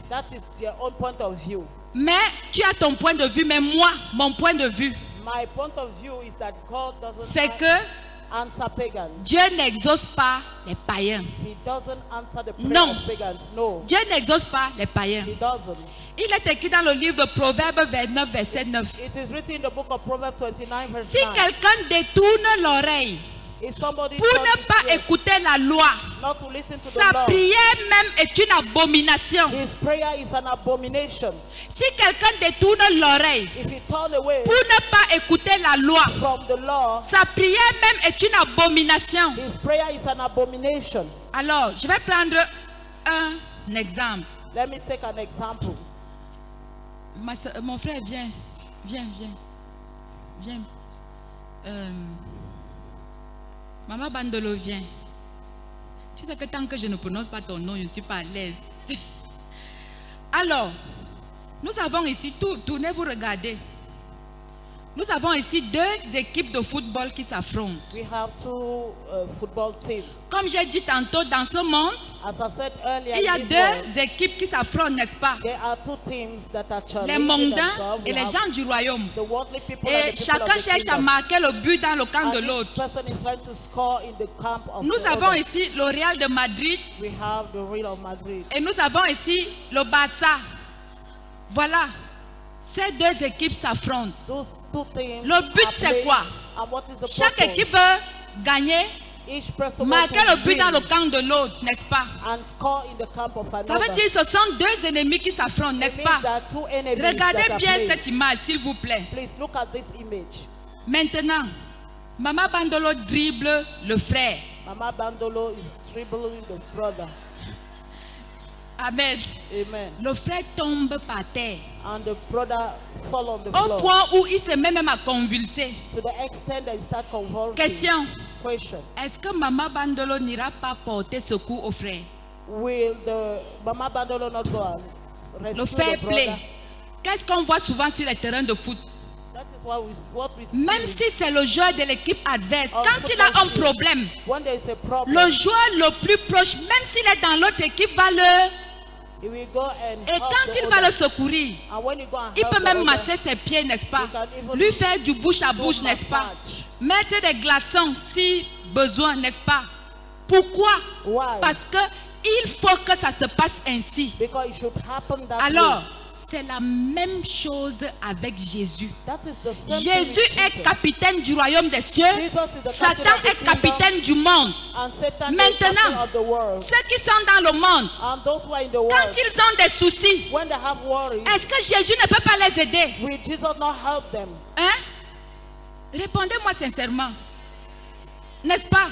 That is their own point of view. Mais tu as ton point de vue, mais moi, mon point de vue, My point of view is that God c'est doesn't que answer pagans. Dieu n'exauce pas les païens. He doesn't answer the prayer Non. of pagans. No, Dieu n'exauce pas les païens. he doesn't. Il est écrit dans le livre de Proverbes 29, verset 9. It is written in the book of Proverbs 29, verse Si 9. quelqu'un détourne l'oreille If somebody pour turns ne his pas ears écouter la loi, not to listen to sa the law, prière même est une abomination. his prayer is an abomination. Si quelqu'un détourne l'oreille If he turn away pour ne pas écouter la loi, from the law, sa prière même est une abomination. his prayer is an abomination. Alors, je vais prendre un exemple. Let me take an example. Mon frère, viens. Maman Bandolo, viens. Tu sais que tant que je ne prononce pas ton nom, je ne suis pas à l'aise. Alors, nous avons ici, tournez vous regardez. Nous avons ici deux équipes de football qui s'affrontent. We have two football teams. Comme j'ai dit tantôt, dans ce monde, As I said earlier, il y a in this world, deux équipes qui s'affrontent, n'est-ce pas? there are two teams that are Les challenging mondains themselves. et We les have gens du royaume. the worldly people and Et the people chacun of the cherche à kingdom. marquer le but dans le camp de And each l'autre. person is trying to score in the camp of Nous the avons other. ici le Real de Madrid We have the Real Madrid. et nous avons ici le Barça. Voilà. Ces deux équipes s'affrontent. Those two teams Le but, are c'est playing, quoi? and what is the Chaque purpose? équipe veut gagner, Each person marquer wants le to but dans win le camp de l'autre, n'est-ce pas? and score in the camp of Ça another. veut dire que ce sont deux ennemis qui s'affrontent, It n'est-ce means pas? there are two enemies Regardez that are bien playing. cette image, s'il vous plaît. Please look at this image. Maintenant, Maman Bandolo dribble le frère. Mama Bandolo is dribbling the brother. Amen. Amen. Le frère tombe par terre. And the brother fall on the Au floor point où il se met même à convulser. to the extent that he start convulsing. Question. Question. Est-ce que Maman Bandolo n'ira pas porter secours au frère? Will the Mama Bandolo not go and rescue Le fair the play. brother? Qu'est-ce qu'on voit souvent sur les terrains de foot? That is what we see. Même si c'est le joueur de l'équipe adverse, On quand il football a un field. problème, When there is a problem, le joueur le plus proche, même s'il est dans l'autre équipe, va le... he will go and Et help quand the il va other. le secourir, And when you go and il help peut the même other, masser ses pieds, n'est-ce pas? You can even Lui faire du bouche à do bouche, n'est-ce pas? massage. Mettre des glaçons si besoin, n'est-ce pas? Pourquoi? Why? Parce que il faut que ça se passe ainsi. Because it should happen that Alors, way. c'est la même chose avec Jésus. That is the same Jésus thing with est Jesus. capitaine du royaume des cieux. Jesus is the Satan captain of the est kingdom, capitaine du monde. and Satan is Maintenant, captain of the world. Ceux qui sont dans le monde, And those who are in the quand world, ils ont des soucis, when they have worries, est-ce que Jésus ne peut pas les aider? will Jesus not help them? Hein? Répondez-moi sincèrement. N'est-ce pas?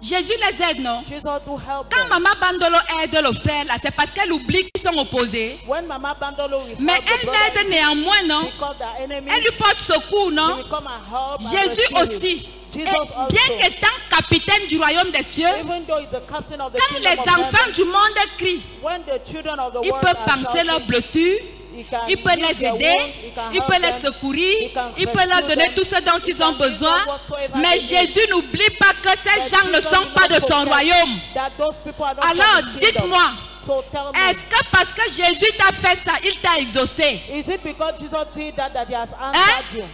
Jésus les aide, non? Jesus do help Quand them. Maman Bandolo aide le frère, là, c'est parce qu'elle oublie qu'ils sont opposés. When Mama Bandolo will Mais help the elle brother, l'aide néanmoins, non? because the enemy, Elle lui porte secours, she non? will come and help and Jésus rescue him. aussi. Jesus Et also. bien qu'étant capitaine du royaume des cieux, Even though he's the captain of the quand kingdom les of enfants heaven, du monde crient, when the children of the il world peut are penser leurs shouting, blessures, he can il peut heal les their aider, wounds, he can il help peut les them, secourir, he can il peut leur rescue donner them, tout ce dont he ils can ont give them besoin. whatsoever Mais they need. Jésus n'oublie pas que ces But gens ne Jesus sont did pas not de son forget royaume. that those people are not Alors, from his kingdom. dites-moi, So tell me, est-ce que parce que Jésus t'a fait ça, il t'a exaucé? is it because Jesus did that he has answered you?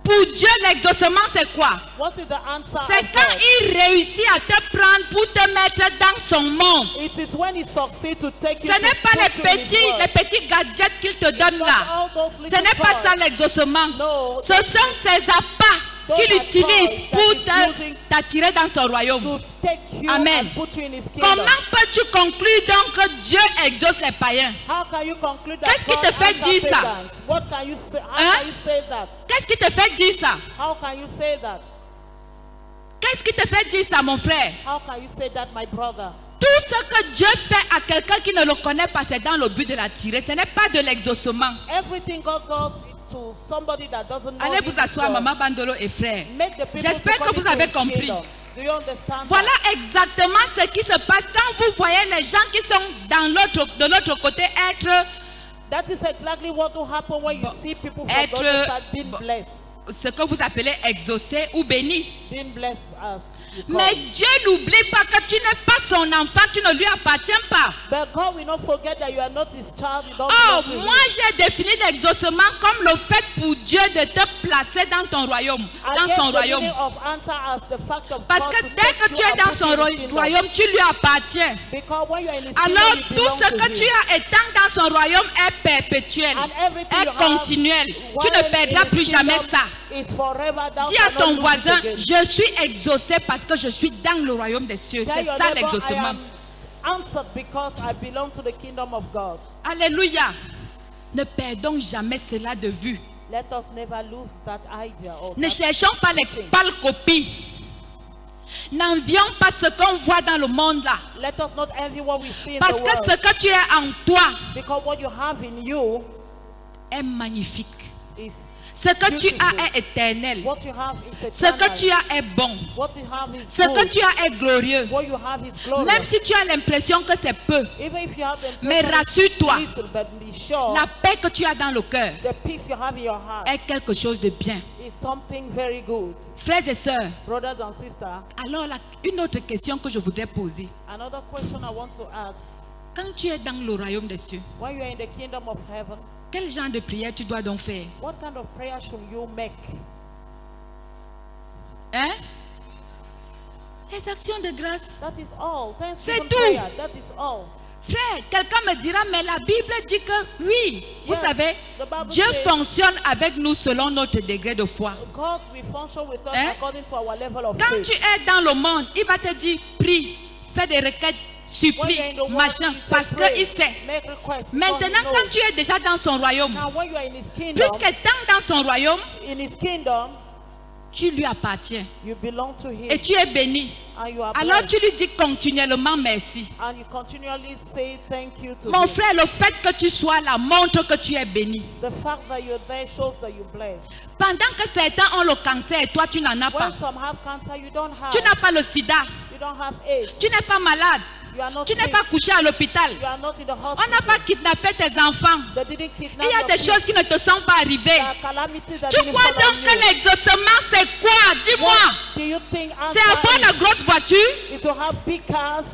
Pour Dieu, l'exaucement, c'est quoi? What is the answer C'est of quand God? il réussit à te prendre pour te mettre dans son monde. It is when he succeeds to take Ce you to n'est pas put you in his world. les petits gadgets qu'il te donne Not là. all those Ce little n'est pas toys. ça l'exaucement. No, Ce sont ses appâts qu'il are utilise toys that pour he's using t'attirer dans son to royaume. take you Amen. and put you in his kingdom. Comment peux-tu conclure donc que Dieu exauce les païens? How can you conclude that Qu'est-ce qui God te fait answers dire ça? pagans? What can you say? How Hein? can you say that? Qu'est-ce qui te fait dire ça? How can you say that? Qu'est-ce qui te fait dire ça, mon frère? How can you say that, my brother? Tous Tout ce que Dieu fait à quelqu'un qui ne le connaît pas, c'est dans le but de l'attirer. Ce n'est pas de l'exaucement. Everything God does to somebody that doesn't know. Allez vous asseoir, maman Bandolo et frère. J'espère J'espère que vous avez compris. Voilà exactement ce qui se passe quand vous voyez les gens qui sont de l'autre côté être. That is exactly what will happen when you see people from the other side being blessed. Ce que vous appelez exaucé ou béni. Being blessed as you call. Mais Dieu n'oublie pas que tu n'es pas son enfant, tu ne lui appartiens pas. But God will not forget that you are not his child. You don't Oh, belong to moi him. j'ai défini l'exaucement comme le fait pour Dieu de te placer dans ton royaume, dans son royaume. Parce que dès que tu es dans son royaume, tu lui appartiens. Alors tout ce que tu as étant dans son royaume est perpétuel, est continuel. Tu ne perdras plus jamais ça. Dis à ton voisin, je suis exaucé parce que je suis dans le royaume des cieux. C'est ça l'exaucement. Alléluia. Ne perdons jamais cela de vue. Ne cherchons pas les pâles copies. N'envions pas ce qu'on voit dans le monde là. Parce que ce que tu as en toi est magnifique. Ce que tu as est éternel. Ce que tu as est bon. Ce que tu as est glorieux. Même si tu as l'impression que c'est peu. Mais rassure-toi. La paix que tu as dans le cœur est quelque chose de bien. Frères et sœurs, alors une autre question que je voudrais poser. Quand tu es dans le royaume des cieux, quel genre de prière tu dois donc faire? What kind of prayer should you make? Hein? Les actions de grâce. That is all. C'est tout. Prayer. That is all. Frère, quelqu'un me dira, mais la Bible dit que oui, vous savez, Dieu fonctionne avec nous selon notre degré de foi. God will function with us according to our level of Quand faith. tu es dans le monde, il va te dire, prie, fais des requêtes, supplie, machin, parce qu'il sait. Maintenant, quand tu es déjà dans son royaume, puisqu'étant dans son royaume, tu lui appartiens et tu es béni. Alors tu lui dis continuellement merci. Mon frère, le fait que tu sois là montre que tu es béni. Pendant que certains ont le cancer et toi tu n'en as pas. Tu n'as pas le sida. Tu n'es pas malade. Tu n'es pas couché à l'hôpital. On n'a pas kidnappé tes enfants. Il y a des choses qui ne te sont pas arrivées. Tu crois donc que l'exaucement c'est quoi? Dis-moi. C'est avoir la grosse voiture?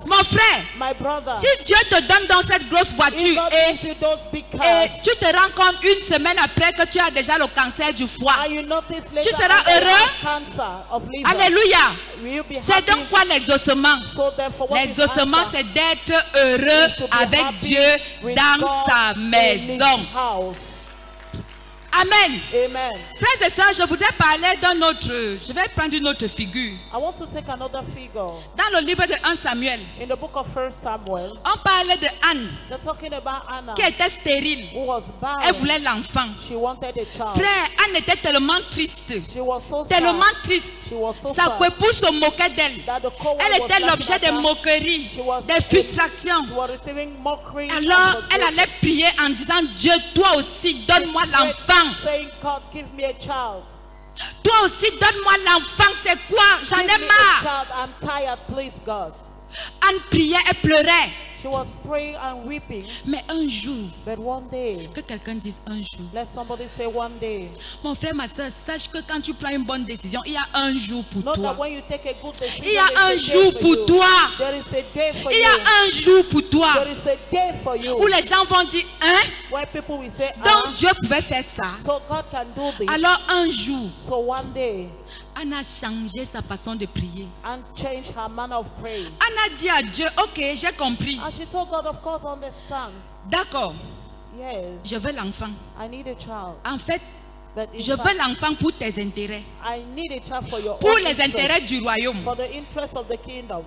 Mon frère, si Dieu te donne dans cette grosse voiture et tu te rends compte une semaine après que tu as déjà le cancer du foie, tu seras heureux? Alléluia. C'est donc quoi l'exaucement? L'exaucement c'est d'être heureux avec Dieu dans sa maison. Amen. Amen. Frères et sœurs, je voudrais parler d'un autre. Je vais prendre une autre figure. I want to take another figure. Dans le livre de 1 Samuel, in the book of 1 Samuel, on parlait de Anne, they're talking about Anna, qui était stérile. who was barren. Elle voulait l'enfant. She wanted a child. Frère, Anne était tellement triste. She was so Tellement sad. triste. She was so Sa sad coépouse se moquait d'elle. that the co-wife Elle was était laughing l'objet at des her. moqueries, She was des frustrations. She was receiving mockery. Alors, elle allait prier en disant, Dieu, toi aussi, donne-moi l'enfant. Saying, God, give me a child. Toi aussi, donne-moi l'enfant. C'est quoi? J'en Give ai me a marre. child. I'm tired, please, God. Anne priait, elle pleurait. She was praying and weeping. Mais un jour, But one day, que quelqu'un dise un jour. let somebody say one day. Mon frère, ma soeur, sache que quand tu prends une bonne décision, il y a un jour pour Not toi. that when you take a good decision, Il y a un there's a jour day pour for you. toi. There is a day for Il y a you. un jour pour toi. There is a day for you. Où les gens vont dire, hein? Where people will say, Donc Dieu pouvait faire ça. so God can do this. Alors un jour, So one day, Anne a changé sa façon de prier. and change her manner of praying. Anne a dit à Dieu, ok, j'ai compris. And she told God, of course, understand. D'accord, Yes, je veux l'enfant. I need a child. En fait, But in je fact, veux l'enfant pour tes intérêts. I need a child for your Pour own les interest, intérêts du royaume. for the interest of the kingdom.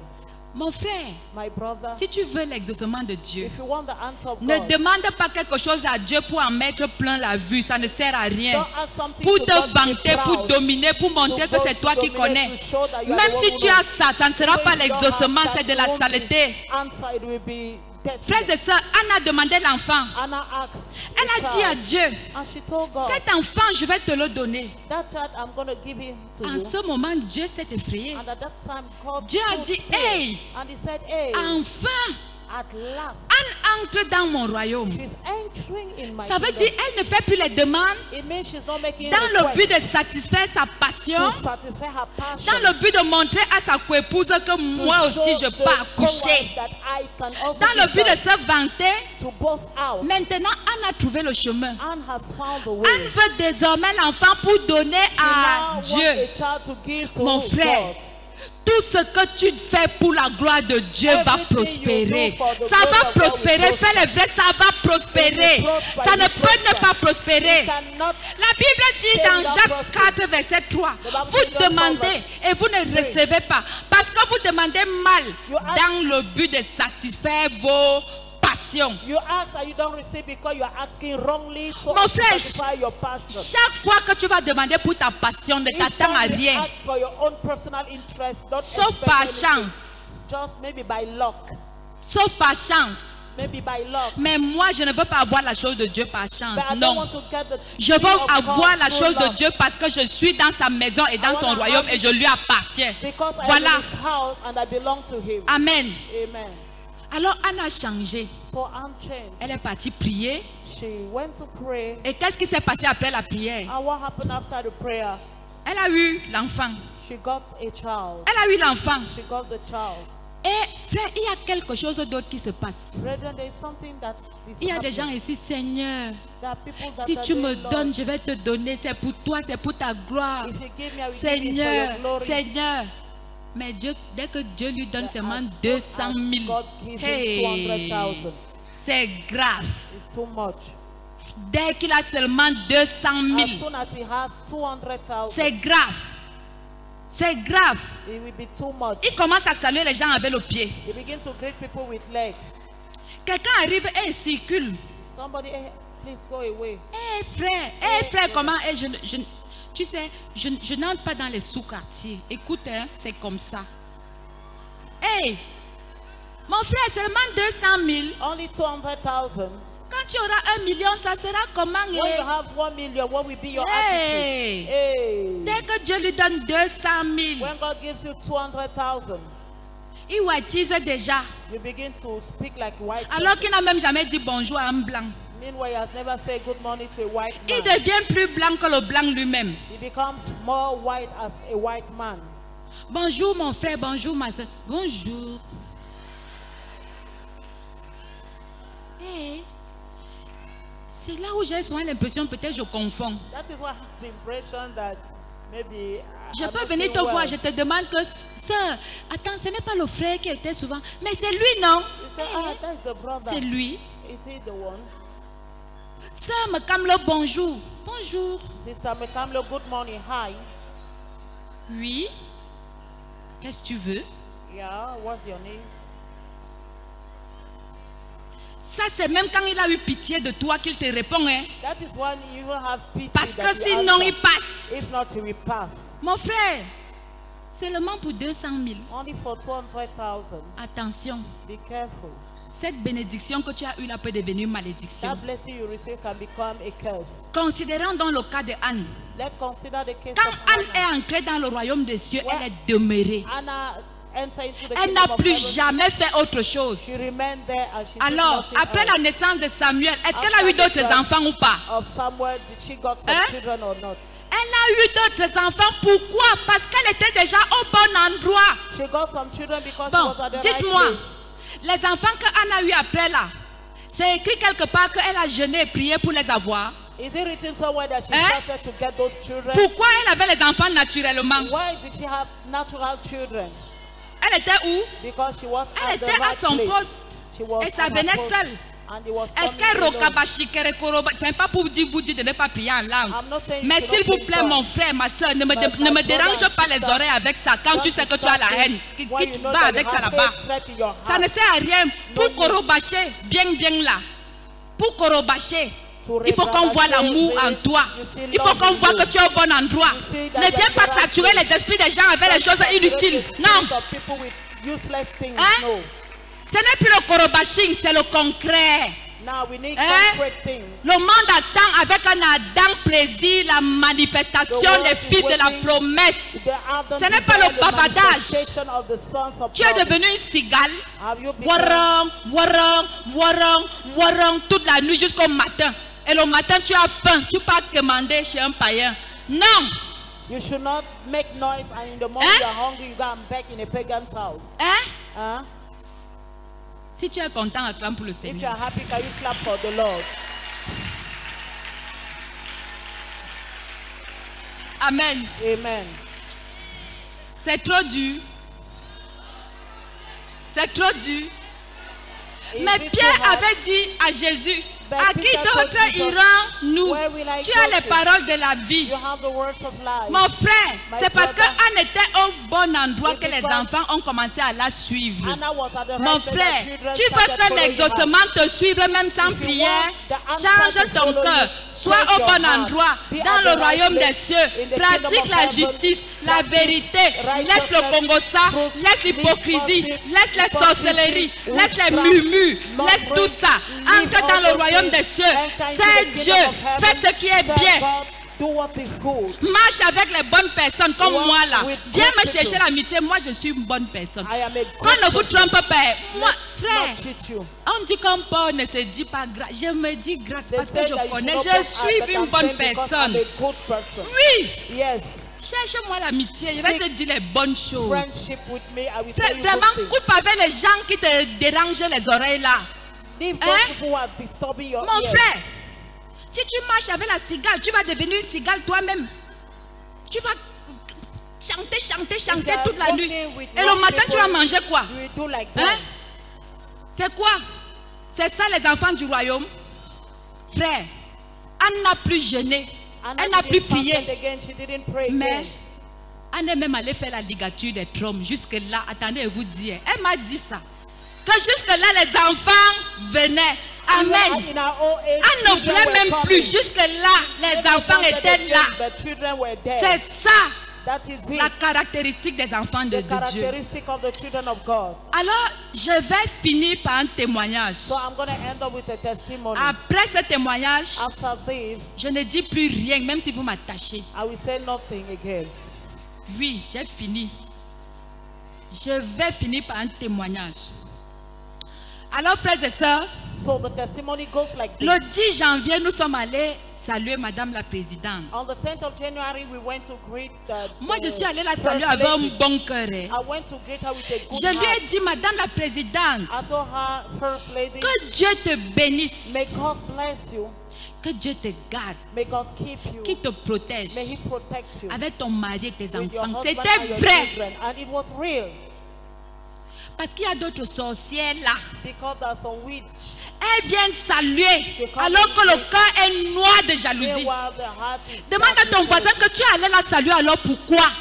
Mon frère, My brother, si tu veux l'exaucement de Dieu, if you want the answer of ne God, demande pas quelque chose à Dieu pour en mettre plein la vue. Ça ne sert à rien. don't ask something Pour to te God to be vanter, pour proud, dominer, pour montrer que c'est toi qui connais. Même si tu as ça, ça ne sera pas l'exaucement, c'est de la saleté. Answer, it will be death. Frères et sœurs, Anna a demandé l'enfant. Anna asked Elle a the dit à child, Dieu, and she told God, cet enfant, je vais te le donner. that child, I'm going to give him to En you. ce moment, Dieu s'est effrayé. And at that time, God Dieu a stood dit, still. hey, And he said, hey, enfin, at last, Anne entre dans mon royaume. she's entering in my Ça veut kingdom. dire elle ne fait plus les demandes It means she's not making dans le but requests de satisfaire sa passion, to satisfy her passion, dans le but de montrer à sa coépouse que to moi aussi show je the peux co-wife accoucher, that I can also dans le give but de birth, se vanter. to boast out. Maintenant, Anne a trouvé le chemin. Anne has found the way. Anne veut désormais l'enfant pour donner She à now Dieu. wants a child to give to Mon frère, God. tout ce que tu fais pour la gloire de Dieu va Everything prospérer. you do for the Ça glory va of God will prospérer. prosper. Fais les vrais, ça va prospérer. It will prosper, Ça it ne will peut ne prosper. pas prospérer. It cannot. La Bible dit It dans will not Jacques prosper. 4, verset 3, The Bible vous says, don't demandez promise. et vous ne Pray. recevez pas. Parce que vous demandez mal You ask- dans le but de satisfaire vos passions. You ask and you don't receive because you are asking wrongly, so Mon as to frère, satisfy your passion. Chaque fois que tu vas demander pour ta passion, ne Each t'attends à time you rien. ask for your own personal interest, don't Sauf expect par anything. chance. Just maybe by luck. Sauf par chance. Maybe by luck. Mais moi, je ne veux pas avoir la chose de Dieu par chance. But I don't Non. want to get the Je veux thing of avoir God la through chose de luck. Dieu parce que je suis dans sa maison et dans I son wanna royaume have et je lui appartiens. Because I Voilà. am in his house and I belong to him. Amen. Amen. Alors Anne a changé. So Anne changed. Elle est partie prier. She went to pray. Et qu'est-ce qui s'est passé après la prière? And what happened after the prayer? Elle a eu l'enfant. She got a child. Elle a eu l'enfant. She got the child. Et frère, il y a quelque chose d'autre qui se passe. Brethren, there is something that is Il y a des gens happening. ici, Seigneur, There are people that si are tu me doing, Lord, donnes, je vais te donner. C'est pour toi, c'est pour ta gloire. if you give me, I will give it Seigneur, for your glory. Seigneur. Mais Dieu, dès que Dieu lui donne But seulement as soon 200 as 000, God gives him hey, 200,000. c'est grave. It's too much. Dès qu'il a seulement 200 As 000, soon as he has 200,000, c'est grave. C'est grave. it will be too much. Il commence à saluer les gens avec le pied. You begin to greet people with legs. Quelqu'un arrive et il circule. Somebody, hey, please go away. Frère, comment? Tu sais, je n'entre pas dans les sous-quartiers. Écoute, hein, c'est comme ça. Hey, mon frère, seulement 200 000. Only 200,000. Quand tu auras 1 million, ça sera comment? When you have 1 million, what will be your Hey. attitude? Hey. Dès que Dieu lui donne 200 000, When God gives you 200,000, il ouatise déjà. you begin to speak like a white Alors person. qu'il n'a même jamais dit bonjour à un blanc. Meanwhile, he has never said good morning to a white Il man. devient plus blanc que le blanc lui-même. He becomes more white as a white man. Bonjour mon frère, bonjour ma soeur. Bonjour. Hey. C'est là où j'ai souvent l'impression, peut-être je confonds. That is why I have the impression that maybe Je I'm peux not venir seeing te voir, well. je te demande que, sœur, attends, ce n'est pas le frère qui était souvent, mais c'est lui, non? You say, ah, that's the brother. C'est lui. Is he the one? Sœur Mekamlo, bonjour. Bonjour. Sister Mekamlo, good morning. Hi. Oui. Qu'est-ce que tu veux? Yeah, what's your name? Ça, c'est même quand il a eu pitié de toi qu'il te répond, hein? That is when you will have pity. Parce that que he sinon, answers. il passe. If not, he will pass. Mon frère, seulement pour 200 000. Only for 200,000. Attention, Be careful. cette bénédiction que tu as eue là peut devenir malédiction. That blessing you receive can become a curse. Considérons dans le cas de Anne. Let's consider the case Quand of Anne Anna. est entrée dans le royaume des cieux, Ouais. elle est demeurée. Anna entered into the Elle kingdom n'a of plus heaven. jamais fait autre chose. She remained there and she did Alors, nothing après else. la naissance de Samuel, est-ce qu'elle a eu After the d'autres birth enfants ou pas? of Samuel, did she got some Hein? children or not? Elle a eu d'autres enfants. Pourquoi? Parce qu'elle était déjà au bon endroit. She got some children because Bon, she was at the right dites-moi, place. les enfants qu'Anne a eu après là, c'est écrit quelque part qu'elle a jeûné et prié pour les avoir. Is it written somewhere that she Hein? started to get those children? Pourquoi elle avait les enfants naturellement? Why did she have natural children? Elle était où? Because she was Elle at the était à right son place. poste. She was Et ça at her venait post. seul. Est-ce que ce n'est pas pour vous dire de ne pas prier en langue? Mais s'il vous plaît, mon frère, ma soeur, ne me dérange pas les oreilles avec ça quand tu sais que tu as la haine. Qui va avec ça là-bas? Ça ne sert à rien. Pour korobacher, bien là. Pour korobacher, il faut qu'on voit l'amour en toi. Il faut qu'on voit que tu es au bon endroit. Ne viens pas saturer les esprits des gens avec les choses inutiles. Non. Hein? Ce n'est plus le korobashing, c'est le concret. Le monde attend avec un ardent plaisir la manifestation des fils de la promesse. Ce n'est pas le bavardage. Tu es devenu une cigale. Warang, warang, warang, warang toute la nuit jusqu'au matin. Et le matin tu as faim. Tu pars commander chez un païen. Non. You should not make noise, and in the morning you are hungry, you go and beg in a pagan's house. Si tu es content, acclame pour le Seigneur. If you are happy, can you clap for the Lord? Amen. Amen. C'est trop dur. C'est trop dur. Mais Pierre avait dit à Jésus, à qui d'autre irons-nous? Tu as les paroles de la vie. Mon frère, c'est parce qu'Anne était au bon endroit que les enfants ont commencé à la suivre. Mon frère, tu veux que l'exaucement te suive même sans prière? Change ton cœur. Sois au bon endroit, dans le royaume des cieux. Pratique la justice, la vérité. Laisse le congossa, laisse l'hypocrisie, laisse les sorcelleries, laisse les murmures, laisse tout ça. Entre dans le royaume des cieux. C'est Dieu. Fais ce qui est bien. Marche avec les bonnes personnes comme moi là. Viens me chercher l'amitié. Moi je suis une bonne personne. Qu'on ne vous trompe pas. Moi, frère, on dit qu'un pauvre ne se dit pas grâce. Je me dis grâce parce que je connais. Je suis une bonne personne. Oui. Cherche-moi l'amitié. Je vais te dire les bonnes choses. Vraiment, coupe avec les gens qui te dérangent les oreilles là. Mon frère, si tu marches avec la cigale, tu vas devenir une cigale toi-même. Tu vas chanter toute la nuit. Et le matin, tu vas manger quoi? C'est quoi? C'est ça les enfants du royaume. Frère, Anne n'a plus jeûné. Elle n'a plus prié. Mais Anne est même allée faire la ligature des trompes. Jusque-là, attendez, je vous dis. Elle m'a dit ça. Que jusque-là, les enfants venaient. Amen. Elle ne voulait même plus. Jusque-là, les enfants étaient là. C'est ça la caractéristique des enfants de Dieu. Alors, je vais finir par un témoignage. Après ce témoignage, je ne dis plus rien, même si vous m'attachez. Oui, j'ai fini. Je vais finir par un témoignage. Alors, frères et sœurs, le 10 janvier, nous sommes allés saluer Madame la Présidente. Moi, je suis allée la saluer avec un bon cœur. Je lui ai dit, Madame la Présidente, que Dieu te bénisse. Que Dieu te garde, qu'il te protège avec ton mari et tes enfants. C'était vrai. Parce qu'il y a d'autres sorcières là. Elles viennent saluer alors que le cœur est noir de jalousie. Demande à ton voisin que tu es allé la saluer, alors pourquoi?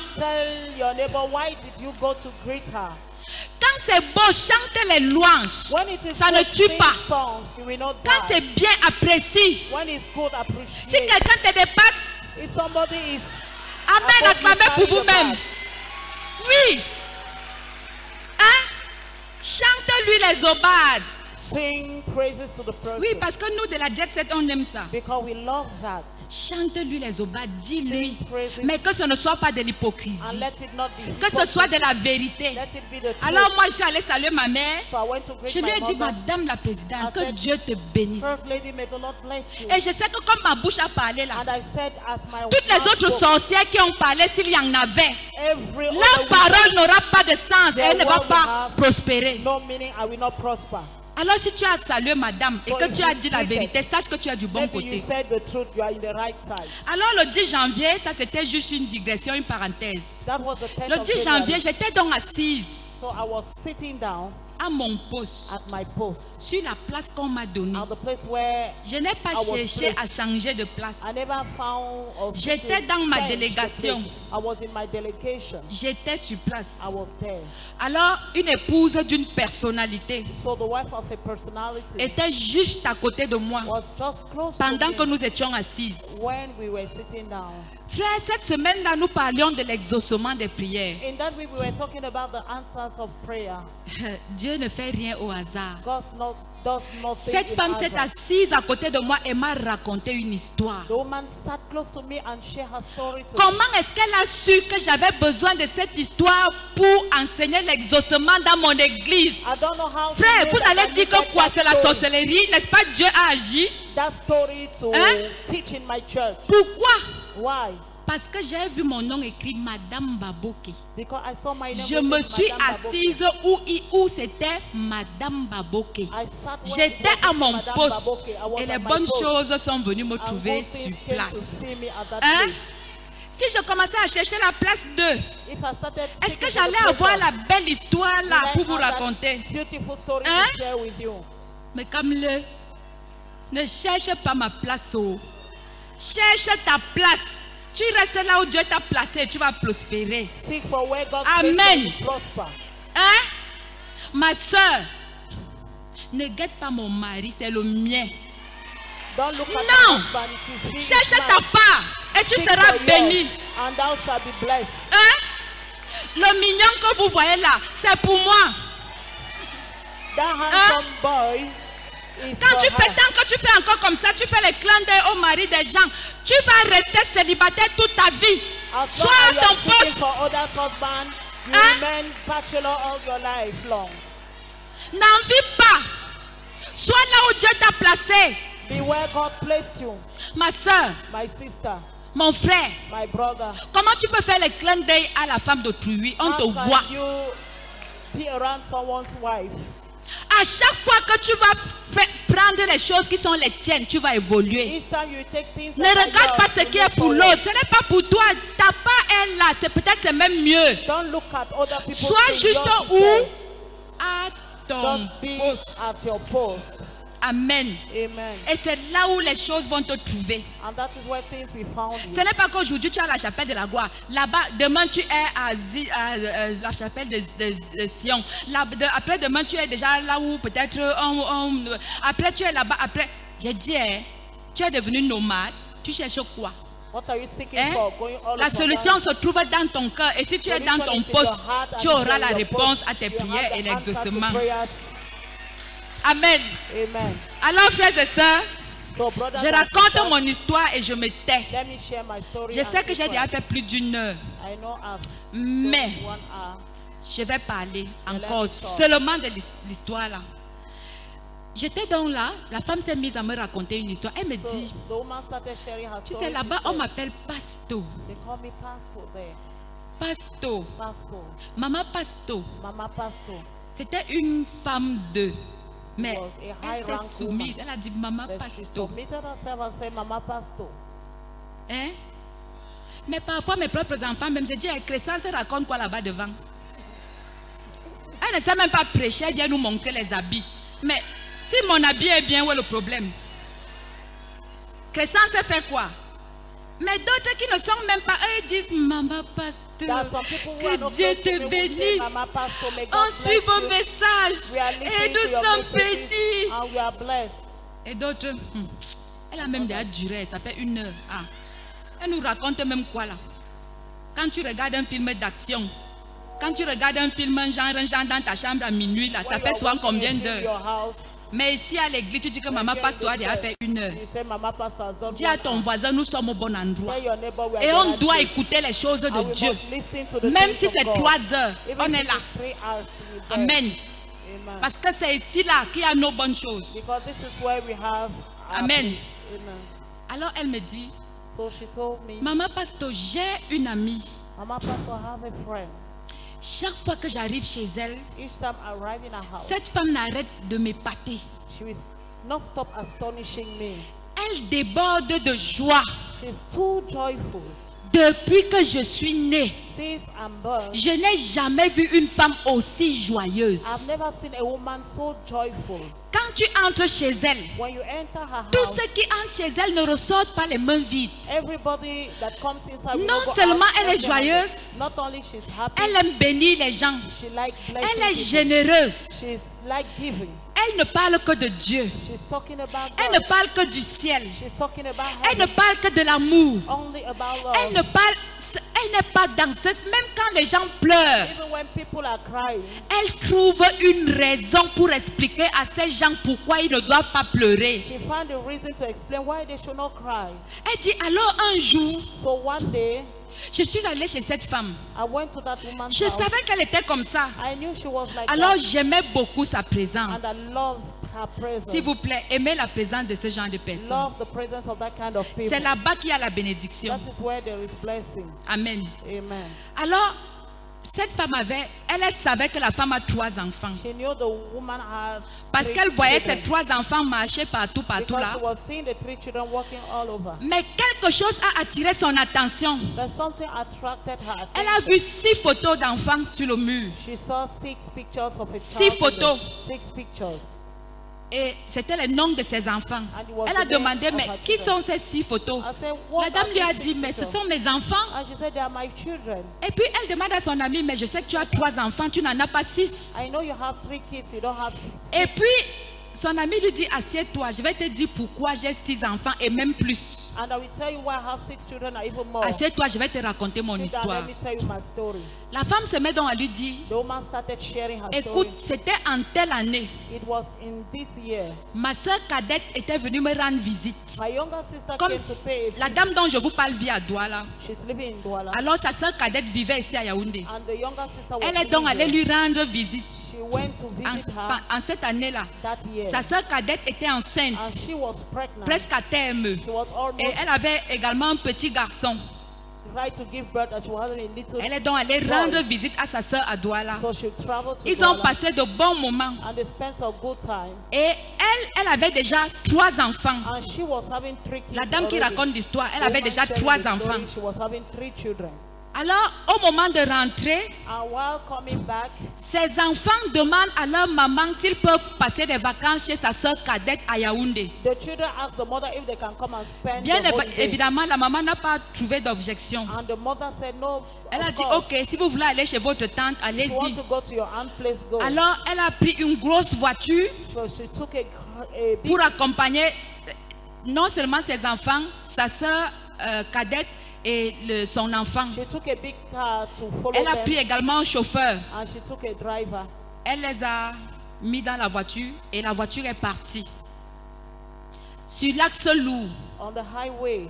Quand c'est beau, chante les louanges. Ça ne tue pas. Quand c'est bien, apprécie. Si quelqu'un te dépasse, amen, acclamez pour vous-même. Oui. Hein? Chante-lui les aubades. Oui, parce que nous de la Jet Set, on aime ça. Chante-lui les aubades, dis-lui. Mais que ce ne soit pas de l'hypocrisie. Que ce soit de la vérité. Alors moi, je suis allée saluer ma mère. Je lui ai dit, Madame la Présidente, que Dieu te bénisse. Et je sais que comme ma bouche a parlé là, toutes les autres sorcières qui ont parlé, s'il y en avait, leur parole n'aura pas de sens et elle ne va pas prospérer. Alors si tu as salué madame et que tu as dit la vérité, sache que tu as du bon côté. Alors le 10 janvier, ça c'était juste une digression, une parenthèse. Le 10 janvier, j'étais donc assise. à mon poste, at my post, sur la place qu'on m'a donnée, at the place where je n'ai pas I was cherché à placed. changer de place. I never found or J'étais to dans ma change the délégation. place. I was in my delegation. J'étais sur place. I was there. Alors, une épouse d'une personnalité So the wife of a personality était juste à côté de moi was just close pendant to que me nous étions assises. when we were sitting down. Frère, cette semaine-là, nous parlions de l'exaucement des prières. In that week, we were talking about the answers of prayer. Dieu ne fait rien au hasard. God does nothing Cette in femme s'est hazard. assise à côté de moi et m'a raconté une histoire. The woman sat close to me and shared her story to me. Comment est-ce qu'elle a su que j'avais besoin de cette histoire pour enseigner l'exaucement dans mon église? I don't know how she Frère, knew vous that allez I dire que needed quoi? that C'est la story. sorcellerie, n'est-ce pas? Dieu a agi. That story to Hein? teach in my church. Pourquoi? Why? Parce que j'ai vu mon nom écrit Madame Baboke. Because I saw my name Je written, me suis Madame assise où c'était Madame Baboke. Baboke. I sat where J'étais it was à mon Madame poste Baboke. I was et les at my bonnes post. choses sont venues me And trouver good sur things came to place. see me at that Hein? place. Si je commençais à chercher la place 2, If I started est-ce que seeking for the j'allais place avoir of- la belle histoire là Will I pour vous have that raconter? Beautiful story Hein? to share with you. Mais comme ne cherche pas ma place. Oh. Cherche ta place. Tu restes là où Dieu t'a placé et tu vas prospérer. Seek for where God Amen. placed you to prosper. Hein? Ma soeur, ne guette pas mon mari, c'est le mien. Don't look at Non. your husband, it is his Cherche man. ta part et tu Seek seras for yours, béni. and thou shalt be blessed. Hein? Le mignon que vous voyez là, c'est pour moi. That handsome boy is Quand for tu fais her. tant que tu fais encore comme ça, tu fais les clins d'œil au mari des gens, tu vas rester célibataire toute ta vie. As Sois long à as you ton are seeking poste. for others' husband, you Hein? remain bachelor all your life long. N'en vis pas. Sois là où Dieu t'a placé. Be where God placed you, Ma soeur, my sister, mon frère, my brother. comment tu peux faire les clins d'œil à la femme d'autrui? On How te can voit. you be around someone's wife? À chaque fois que tu vas prendre les choses qui sont les tiennes, tu vas évoluer. Each time you take things Ne that are regarde yours, pas ce you qui move est pour forward. l'autre. Ce n'est pas pour toi. Ta part est là. C'est même mieux. Don't look at other people's Sois things, juste yours is où? there. À ton Just be poste. at your post. Amen. Amen. Et c'est là où les choses vont te trouver. And that is where things will found Ce you. n'est pas qu'aujourd'hui tu es à la chapelle de la gloire. Là-bas, demain tu es à la chapelle de Sion. Après demain tu es déjà là où peut-être après tu es là-bas. Après, j'ai dit, hein, tu es devenu nomade. Tu cherches quoi? What are you seeking Hein? for? Going all La up and solution down? se trouve dans ton cœur. Et si tu es dans Solution ton is in poste, your heart and tu in auras la your réponse post. à tes You have prières the et answer to l'exaucement. prayers. Amen. Amen. Alors, frères et sœurs, So, brothers je and raconte sisters, mon histoire et je me tais. let me share my story. Je and sais que j'ai keep déjà quiet. fait plus d'une heure, I know I've mais done 1 hour. je vais parler let encore me talk. seulement de l'histoire là. J'étais donc là, la femme s'est mise à me raconter une histoire. Elle me So, dit, the woman started sharing her tu story. sais, She là-bas, on said, m'appelle Pasto. they call me pastor there. Pasto. Pastor. Maman Pasto. Mama pastor. C'était une femme de. Mais Was a elle s'est high-rank soumise. woman. Elle a dit, Maman But she Pasto. submitted herself and said, Mama pastor. Hein? Mais parfois, mes propres enfants, même, je dis, Crescence raconte quoi là-bas devant? Elle ne sait même pas prêcher, elle vient nous montrer les habits. Mais si mon habit est bien, où est le problème? Crescence fait quoi? Mais d'autres qui ne sont même pas, eux ils disent, Maman There are Pasteur, some people who are que not Dieu close to me te who say, bénisse. Mama pastor, may God On bless suit vos you. messages We are et listening nous to your sommes messages bénis. and we are blessed. Et d'autres, elle a même déjà duré, ça fait 1 heure. Ah. Elle nous raconte même quoi là? Quand tu regardes un film d'action, quand tu regardes un film, un genre dans ta chambre à minuit, là, ça When fait you're souvent watching combien a film in d'heures? your house, Mais ici à l'église, tu dis que maman pasteur a déjà fait 1 heure. you say, Mama pastor has done Dis à 1 ton hour. voiin, nous sommes au bon endroit. Tell your neighbor we are Et on gathered doit here. écouter les choses de And we Dieu. must listen to the Même things si of c'est God. 3 heures, Even on if est là. it's 3 hours, we're there. Amen. Amen. Parce que c'est ici là qu'il y a nos bonnes choses. Because this is where we have our Amen. peace. Amen. Alors elle me dit, So she told me, maman pasteur, j'ai une amie. Mama pastor, I have a friend. Chaque fois que j'arrive chez elle, Each time I arrive in her house, cette femme n'arrête de m'épater. she will not stop astonishing me. Elle déborde de joie, She's too joyful, Depuis que je suis née, since I'm born, je n'ai jamais vu une femme aussi joyeuse. I've never seen a woman so joyful. Quand tu entres chez elle, When you enter her tous house, ceux qui entrent chez elle ne ressortent pas les mains vides. everybody that comes inside will Non go seulement out elle est empty-handed. joyeuse, Not only she's happy, elle aime bénir les gens. she like blessing Elle est people. généreuse. She's like giving. Elle ne parle que de Dieu. She's talking about Elle God. ne parle que du ciel. She's talking about Elle ne heaven. parle que de l'amour. Only about love. Elle n'est pas dans ce... Même quand les gens pleurent, Even when people are crying, elle trouve une raison pour expliquer à ces gens pourquoi ils ne doivent pas pleurer. she found a reason to explain why they should not cry. Elle dit alors un jour, So one day, je suis allée chez cette femme. I went to that woman's Je house. savais qu'elle était comme ça. I knew she was like Alors that. j'aimais beaucoup sa présence. And I loved her presence. S'il vous plaît, aimez la présence de ce genre de personnes. Love the presence of that kind of people. C'est là-bas qu'il y a la bénédiction. That is where there is blessing. Amen. Amen. Alors, cette femme elle savait que la femme a 3 enfants. She knew the woman had Parce 3 qu'elle voyait children. ses 3 enfants marcher partout Because là. she was seeing the 3 children walking all over. Mais quelque chose a attiré son attention. But something attracted her attention. Elle a vu 6 photos d'enfants sur le mur. She saw 6 pictures of a 6 child. photos. 6 pictures. Et c'était les noms de ses enfants. And it was Elle a the name demandé, of mais her qui children. sont ces 6 photos? I said, what La dame are lui a these dit, 6 mais ce pictures? sont mes enfants. And she said, they are my children. Et puis elle demande à son ami, mais je sais que tu as 3 enfants, tu n'en as pas 6. I know you have 3 kids, you don't have 6. Et puis son ami lui dit, assieds-toi, je vais te dire pourquoi j'ai 6 enfants et même plus. And I will tell you why I have 6 children or even more. Assieds-toi, je vais te raconter mon Sit down, histoire. let me tell you my story. La femme se met donc à lui dire, The woman started sharing her écoute, story. c'était en telle année. It was in this year. Ma soeur cadette était venue me rendre visite. My younger sister Comme came to pay a la visit. dame dont je vous parle vit à Douala. She's living in Douala. Alors sa soeur cadette vivait ici à Yaoundé. And the younger sister was Elle est living donc allée there. lui rendre visite. She went to visit her En cette année-là, that year. sa soeur cadette était enceinte, And she was pregnant. presque à terme. She was Et almost elle avait également un petit garçon. right to give birth, and she was having a little Elle est donc allée boy. rendre visite à sa soeur à Douala. So she traveled to Ils ont Douala, passé de bons moments. and they spent a good time. Et elle avait déjà 3 enfants. And she was having 3 kids. La dame qui already. raconte l'histoire, elle The avait woman déjà sharing 3 the story, enfants. She was having 3 children. Alors, au moment de rentrer, And while coming back, ses enfants demandent à leur maman s'ils peuvent passer des vacances chez sa soeur cadette à Yaoundé. the children asked the mother if they can come and spend Bien the holiday. évidemment, la maman n'a pas trouvé d'objection. And the mother said no. Elle a of dit, course. ok, si vous voulez aller chez votre tante, If you want allez-y. to go to your aunt, please go. Alors, elle a pris une grosse voiture So she took a big, pour accompagner non seulement ses enfants, sa soeur cadette et son enfant. she took a big car to follow Elle a them, pris également un chauffeur. and she took a driver. Elle les a mis dans la voiture et la voiture est partie. Sur l'axe lourd, On the highway,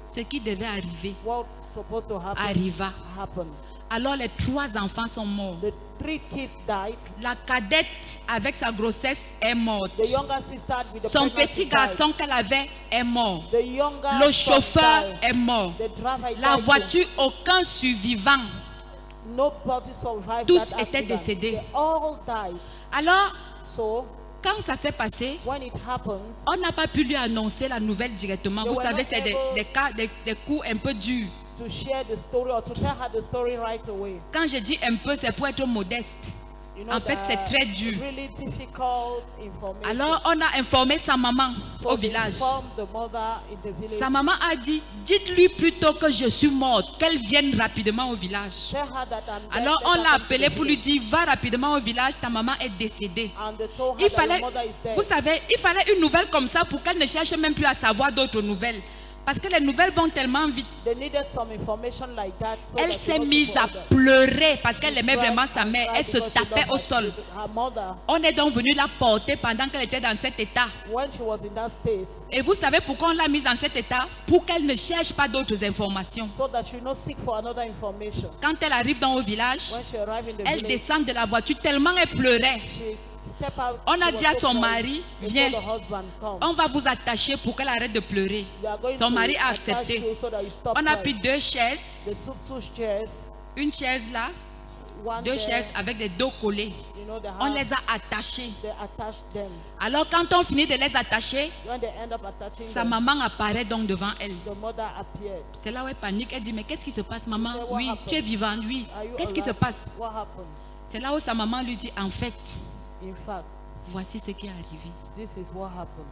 ce qui devait arriver what's supposed to happen arriva. happened. Alors les 3 enfants sont morts. The 3 kids died. La cadette avec sa grossesse est morte. The younger sister with the Son pregnancy petit garçon qu'elle avait est mort. died. The younger Le son chauffeur died. est mort. The driver La died. voiture, aucun survivant. Nobody survived Tous that étaient accident. décédés. They all died. Alors, So quand ça s'est passé, when it happened, on n'a pas pu lui annoncer la nouvelle directement. They Vous were savez, not c'est able- des cas, des coups un peu durs. to share the story or to tell her the story right away. Quand je dis un peu, c'est pour être modeste. You know, En fait, c'est the très dur. Really difficult information. Alors, on a informé sa maman So au they village. informed the mother in the village. Sa maman a dit, dites-lui plutôt que je suis morte, qu'elle vienne rapidement au village. Tell her that I'm dead, Alors, let on her l'a come to appelé the pour lui village. dire, va rapidement au village, ta maman est décédée. And they told her Il that fallait, your mother is dead. vous savez, il fallait une nouvelle comme ça pour qu'elle ne cherche même plus à savoir d'autres nouvelles. Parce que les nouvelles vont tellement vite. They needed some information like that. So Elle that s'est she was mise à supported. pleurer parce qu'elle She aimait cried vraiment sa and mère. cried Elle se because she tapait loved au her sol. children, her mother. On est donc venu la porter pendant qu'elle était dans cet état. When she was in that state, Et vous savez pourquoi on l'a mise dans cet état? Pour qu'elle ne cherche pas d'autres informations. so that she not seek for another information. Quand elle arrive dans le village, When she arrived in the elle village, descend de la voiture tellement elle pleurait. she stepped out. On she a was dit à so son crying. mari, They viens, told the husband, come. on va vous attacher pour qu'elle arrête de pleurer. We are going Son to mari a attach accepté. you so that you stop On a crying. pris 2 chaises, They took 2 chairs, une chaise là deux chaises avec des dos collés. You know, On les a attachées. they attach them. Alors quand on finit de les attacher, When they end up attaching sa them, maman apparaît donc devant elle. the mother appeared. C'est là où elle panique. Elle dit, mais qu'est-ce qui se passe, maman? She said, "What Oui, happened? tu es vivante, oui. Are you Qu'est-ce qui se alive? passe? What happened? C'est là où sa maman lui dit, en fait, In fact, voici ce qui est arrivé. this is what happened.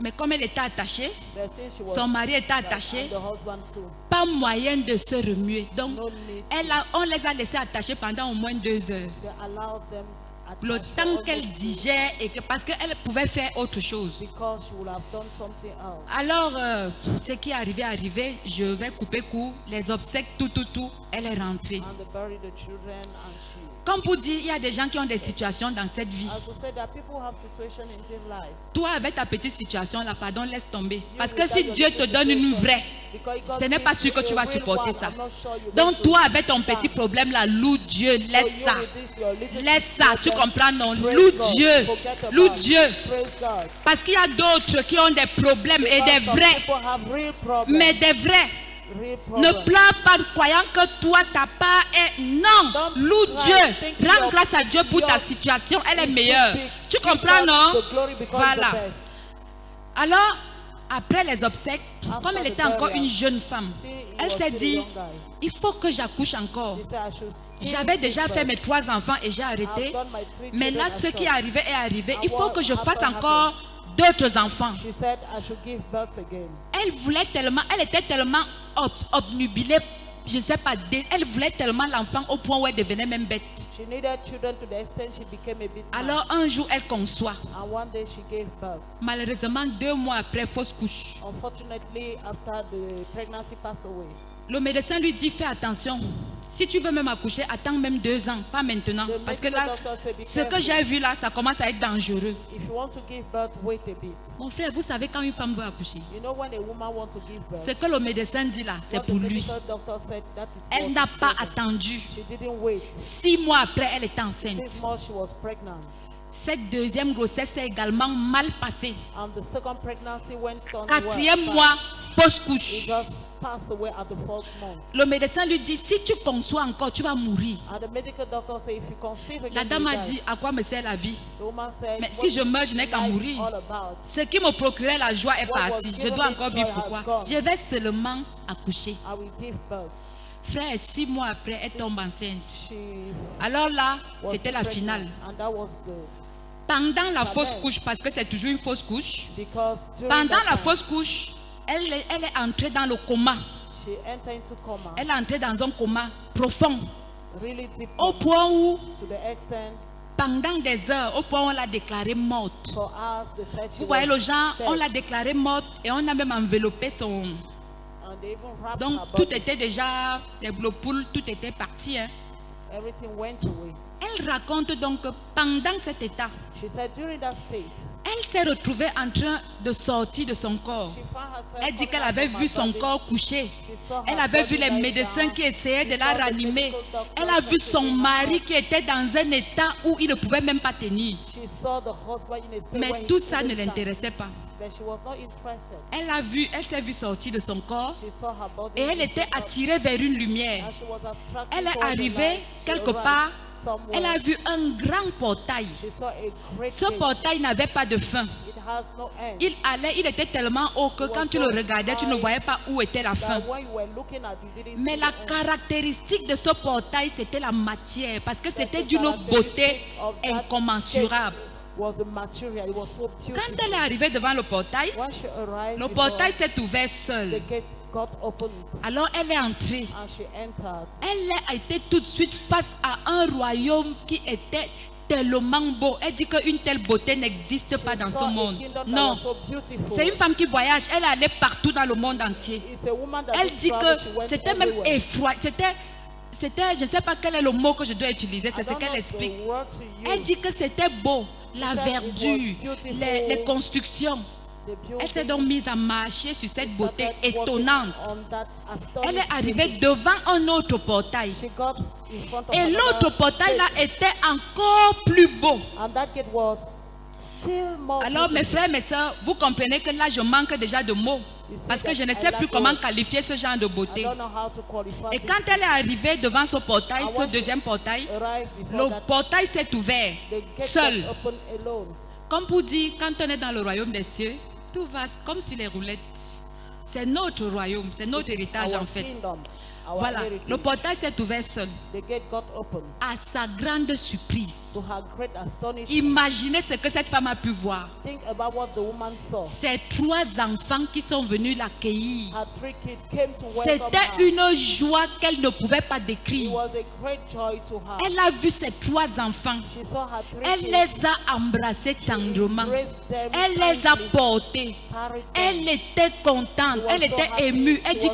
Mais comme elle était attachée, They say she was son mari était like, attaché, and the husband too. pas moyen de se remuer. Donc, No need. on les a laissés attachés pendant au moins 2 heures. They allowed them Le attached for temps almost qu'elle 2 digère et que parce qu'elle pouvait faire autre chose. because she would have done something else. Alors, ce qui est arrivé, je vais couper court. Les obsèques, tout, elle est rentrée. And they buried the children and she. Comme pour dire, il y a des gens qui ont des situations dans cette vie. As we said, that people have situations in their life. Toi, avec ta petite situation là, pardon, laisse tomber. You Parce que without si your Dieu little te donne une situation, vraie, because God ce n'est pas gives sûr que you tu a vas real supporter one, ça. I'm not sure you're Donc going to toi, avec ton stand. petit problème là, loue Dieu, laisse So ça. you with this, your little Laisse ça, tu problem, comprends, non? praise Loue God, Dieu, forget about loue it. Dieu. Praise God. Parce qu'il y a d'autres qui ont des problèmes et des Because some vrais, people have real problems, mais des vrais. real Ne problems. pleure pas croyant que toi, ta part est... Non, Don't loue cry, Dieu. think Rends your- grâce à Dieu pour ta your situation, elle est It's too meilleure. big. Tu Give comprends, God non? the glory because Voilà. the best. Alors, après les obsèques, comme elle the était encore burial, une jeune femme, she elle was s'est still a dit, young guy. il faut que j'accouche encore. She said, I should still J'avais give déjà birth. fait mes 3 enfants et j'ai arrêté. I've done my 3 Mais là, children ce as qui est such. arrivé est arrivé. And Il faut what que je fasse happened, encore d'autres enfants. She said, I should give birth again. Elle voulait tellement, elle était tellement obnubilée, je ne sais pas, elle voulait tellement l'enfant au point où elle devenait même bête. She needed children to the extent she became a bit mad. Alors un jour, elle conçoit. And one day she gave birth. Malheureusement, 2 mois après, fausse couche. Unfortunately, after the pregnancy passed away, Le médecin lui dit, fais attention. Si tu veux même accoucher, attends même 2 ans, pas maintenant. the Parce que medical là, doctor said, be ce que careful. j'ai vu là, ça commence à être dangereux. If you want to give birth, wait a bit. Mon frère, vous savez quand une femme veut accoucher, You know when a woman wants to give birth, ce que le médecin dit là, c'est what pour the lui. medical doctor said, that is Elle what n'a is pas given. attendu. She didn't wait. 6 mois après, elle était enceinte. 6 months she was pregnant. Cette deuxième grossesse s'est également mal passée. And the second pregnancy went on 4e well. mois, fausse It couche. just passed away at the 4th month. Le médecin lui dit, si tu conçois encore, tu vas mourir. And the medical doctor said, if you conceive again, La dame you a die. dit, à quoi me sert la vie? The woman said, Mais what si je is meurs, je n'ai qu'à life mourir. all about? Ce qui me procurait la joie est What was parti. Je given dois me encore joy vivre has pourquoi? gone. Je vais seulement accoucher. I will give birth. Frère, 6 mois après, elle tombe enceinte. She Alors là, was c'était la pregnant, finale. and that was the Pendant la La fausse mère. couche, parce que c'est toujours une fausse couche, because during pendant that la time, fausse couche, elle est entrée dans le coma. she entered into coma, Elle est entrée dans un coma profond. really deep Au point où, to the extent pendant des heures, au point où on l'a déclarée morte. for us they said she Vous voyez was les gens, dead. on l'a déclarée morte et on a même enveloppé son... And they even wrapped Donc her tout body. était déjà, les poules, tout était parti. Hein. Everything went away. Elle raconte donc que pendant cet état, She said during that state, elle s'est retrouvée en train de sortir de son corps. she found herself Elle dit coming qu'elle out avait from vu her son body. corps couché. She saw her Elle avait vu body les lying médecins down. qui essayaient de She la saw the ranimer. medical doctors Elle a vu son taking her mari out. qui était dans un état où il ne pouvait même pas tenir. She saw the husband in a state where Mais he tout ça ne couldn't stand. l'intéressait pas. But she was not interested. Elle s'est vue sortir de son corps She saw her body et elle était lifted up, attirée vers une lumière. and she was attracted Elle est toward the arrivée light. She quelque arrived part. somewhere. Elle a vu un grand portail. She saw a great Ce gate. portail n'avait pas de fin. It has no end. Il était tellement haut que quand tu le regardais, tu ne voyais pas où était la fin. That when you were looking at, you didn't Mais see la the end. caractéristique de ce portail, c'était la matière, parce que c'était The d'une beauté characteristic of that incommensurable. gate was the material. It was so beautiful. Quand elle est arrivée devant le portail, When she arrived, le before, portail s'est ouvert seul. the gate got opened Alors elle est entrée. and she entered. Elle a été tout de suite face à un royaume qui était tellement beau. Elle dit qu'une telle beauté n'existe pas dans She ce saw a monde. kingdom that Non, was so beautiful. c'est une femme qui voyage. Elle est allée partout dans le monde entier. It's a woman that Elle did dit travel, que she went c'était même everywhere. effroyable. C'était, je ne sais pas quel est le mot que je dois utiliser, c'est I ce don't qu'elle know explique. the word to use. Elle dit que c'était beau, la said it verdure, was beautiful. les constructions. The Elle s'est donc mise à marcher sur cette beauté started walking étonnante. on that Elle astonishing est arrivée beauty. devant un autre portail. She got in front of Et another l'autre portail là gate, était encore plus beau. and that gate was still more Alors mes beautiful. frères, mes soeurs, vous comprenez que là je manque déjà de mots. Parce que je ne sais plus comment qualifier ce genre de beauté. Et quand elle est arrivée devant ce portail, ce deuxième portail, le portail s'est ouvert seul. Comme pour dire, quand on est dans le royaume des cieux, tout va comme sur les roulettes. C'est notre royaume, c'est notre héritage en fait. Voilà, le portail s'est ouvert seul. À sa grande surprise. Imaginez ce que cette femme a pu voir. Ces 3 enfants qui sont venus l'accueillir. C'était une joie qu'elle ne pouvait pas décrire. Elle a vu ces 3 enfants. Elle les a embrassés tendrement. Elle les a portés. Elle était contente. Elle était émue. Elle dit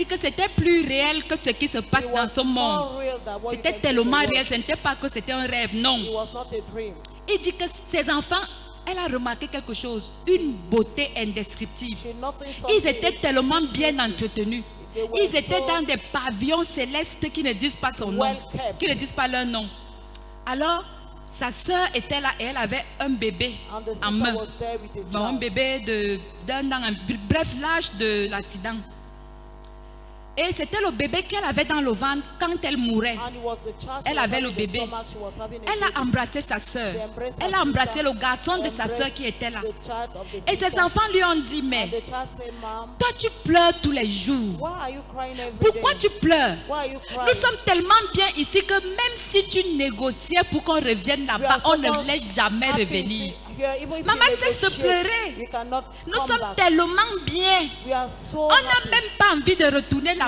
que c'était plus réel que ce qui se passe dans ce monde. C'était tellement réel, ce n'était pas que c'était un rêve, non. Il dit que ces enfants, elle a remarqué quelque chose, une beauté indescriptible. Ils étaient tellement bien entretenus. Ils étaient dans des pavillons célestes qui ne disent pas son nom, qui ne disent pas leur nom. Alors, sa soeur était là et elle avait un bébé en main. Bon, un bébé d'un an, bref, l'âge de l'accident. Et c'était le bébé qu'elle avait dans le ventre quand elle mourait. Elle avait le bébé. Elle a embrassé sa soeur. Elle a embrassé le garçon de sa soeur qui était là. Et ses enfants lui ont dit, mais toi tu pleures tous les jours. Pourquoi tu pleures? Nous sommes tellement bien ici que même si tu négociais pour qu'on revienne là-bas, on ne laisse jamais revenir. Maman cesse de pleurer. Nous sommes tellement bien. On n'a même pas envie de retourner là-bas.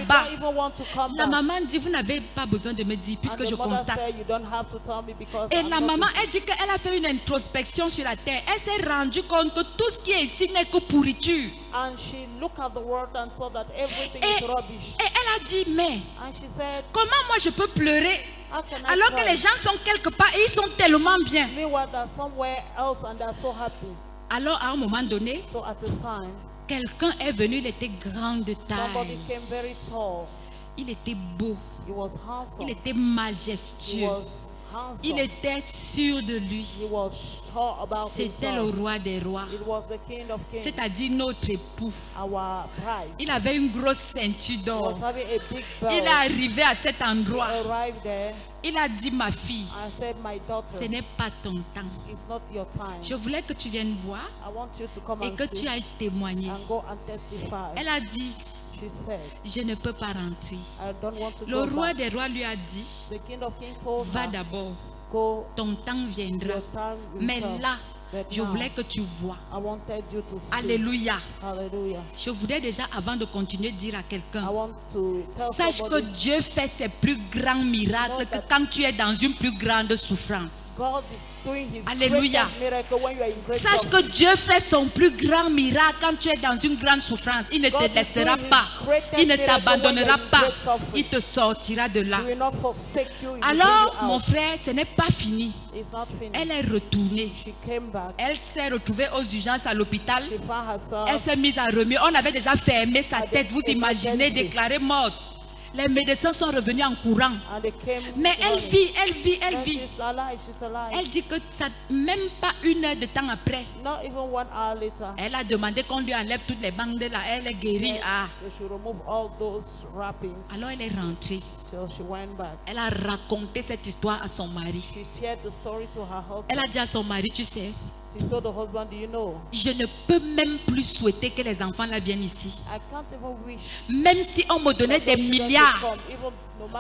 La maman dit, vous n'avez pas besoin de me dire puisque je constate. Et la maman, elle dit qu'elle a fait une introspection sur la terre. Elle s'est rendue compte que tout ce qui est ici n'est que pourriture. Et elle a dit, mais comment moi je peux pleurer alors que les gens sont quelque part et ils sont tellement bien? Alors à un moment donné, quelqu'un est venu, il était grand de taille. Il était beau. Il était majestueux. Il était sûr de lui. C'était le roi des rois. C'est-à-dire notre époux. Il avait une grosse ceinture d'or. Il est arrivé à cet endroit. Il a dit, ma fille, ce n'est pas ton temps. Je voulais que tu viennes voir et que tu ailles témoigner. Elle a dit, je ne peux pas rentrer. Le roi des rois lui a dit, va d'abord, ton temps viendra. Mais là, je voulais que tu vois. Alléluia. Je voudrais déjà, avant de continuer, dire à quelqu'un, sache que Dieu fait ses plus grands miracles que quand tu es dans une plus grande souffrance. Alléluia. Sache que Dieu fait son plus grand miracle quand tu es dans une grande souffrance. Il ne te laissera pas. Il ne t'abandonnera pas. Il te sortira de là. Alors, mon frère, ce n'est pas fini. Elle est retournée. Elle s'est retrouvée aux urgences à l'hôpital. Elle s'est mise à remuer. On avait déjà fermé sa tête. Vous imaginez, déclarée morte. Les médecins sont revenus en courant. Mais elle vit, elle vit, elle vit. Elle dit que ça, même pas 1 heure de temps après, elle a demandé qu'on lui enlève toutes les bandes là. Elle est guérie. Alors elle est rentrée. Elle a raconté cette histoire à son mari. Elle a dit à son mari, tu sais, je ne peux même plus souhaiter que les enfants là viennent ici. Même si on me donnait des milliards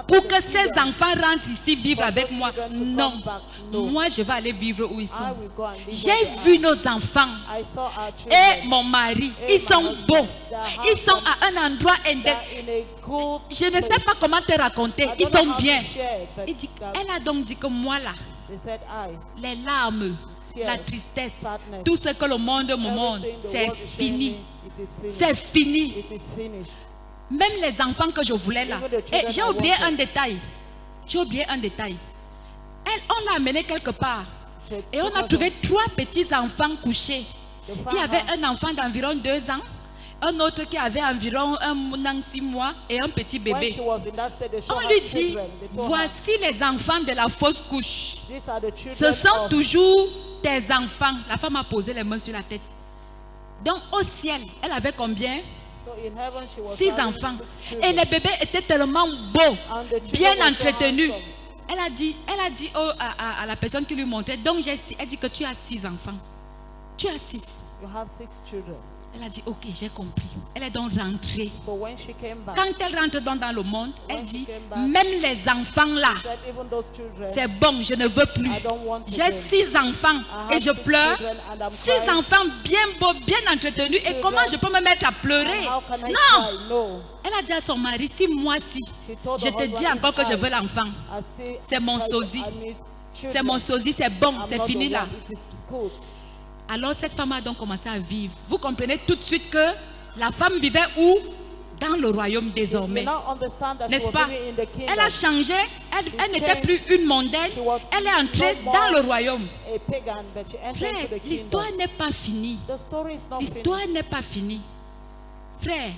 pour que ces enfants rentrent ici vivre avec moi. Non. Moi, je vais aller vivre où ils sont. J'ai vu nos enfants et mon mari. Ils sont beaux. Ils sont à un endroit je ne sais pas comment te raconter. Ils sont bien. Elle a donc dit que moi là, les larmes, la tristesse, tout ce que le monde me montre, c'est fini. C'est fini. Même les enfants que je voulais là. Et j'ai oublié un détail. J'ai oublié un détail. On l'a amené quelque part. Et on a trouvé 3 petits enfants couchés. Il y avait un enfant d'environ 2 ans. Un autre qui avait environ 1 an, 6 mois et un petit bébé. On lui dit, voici les enfants de la fausse couche. Ce sont toujours tes enfants. La femme a posé les mains sur la tête. Donc au ciel, elle avait combien? So in heaven she was 6 having enfants. 6 Et children. les bébés étaient tellement beaux, And the children bien were so entretenus. handsome. Elle a dit à la personne qui lui montrait, donc elle dit que tu as 6 enfants. Tu as 6. You have 6 children. Elle a dit, ok, j'ai compris. Elle est donc rentrée. So when she came back, Quand elle rentre dans le monde, elle When dit, she came back, même les enfants là, she said, even those children, c'est bon, je ne veux plus. I don't want J'ai again. 6 enfants I et have je 6 pleure. children and I'm 6 crying. enfants bien beaux, bien entretenus. Et comment je peux me mettre à pleurer? And how can I Non! cry? No. Elle a dit à son mari, si moi-ci, She told je the te husband, dis encore que "If je I- veux l'enfant. I still- C'est mon I- sosie. I need C'est children. mon sosie, c'est bon, I'm c'est not fini the là. one. It is good. Alors cette femme a donc commencé à vivre. Vous comprenez tout de suite que la femme vivait où? Dans le royaume You désormais. now understand that she N'est-ce was pas? living in the kingdom. Elle a changé, elle n'était plus une mondaine, She was elle est entrée no dans more le royaume. a pagan, but she entered into Frère, the l'histoire kingdom. n'est pas finie. The story is not L'histoire finished. n'est pas finie. Frère,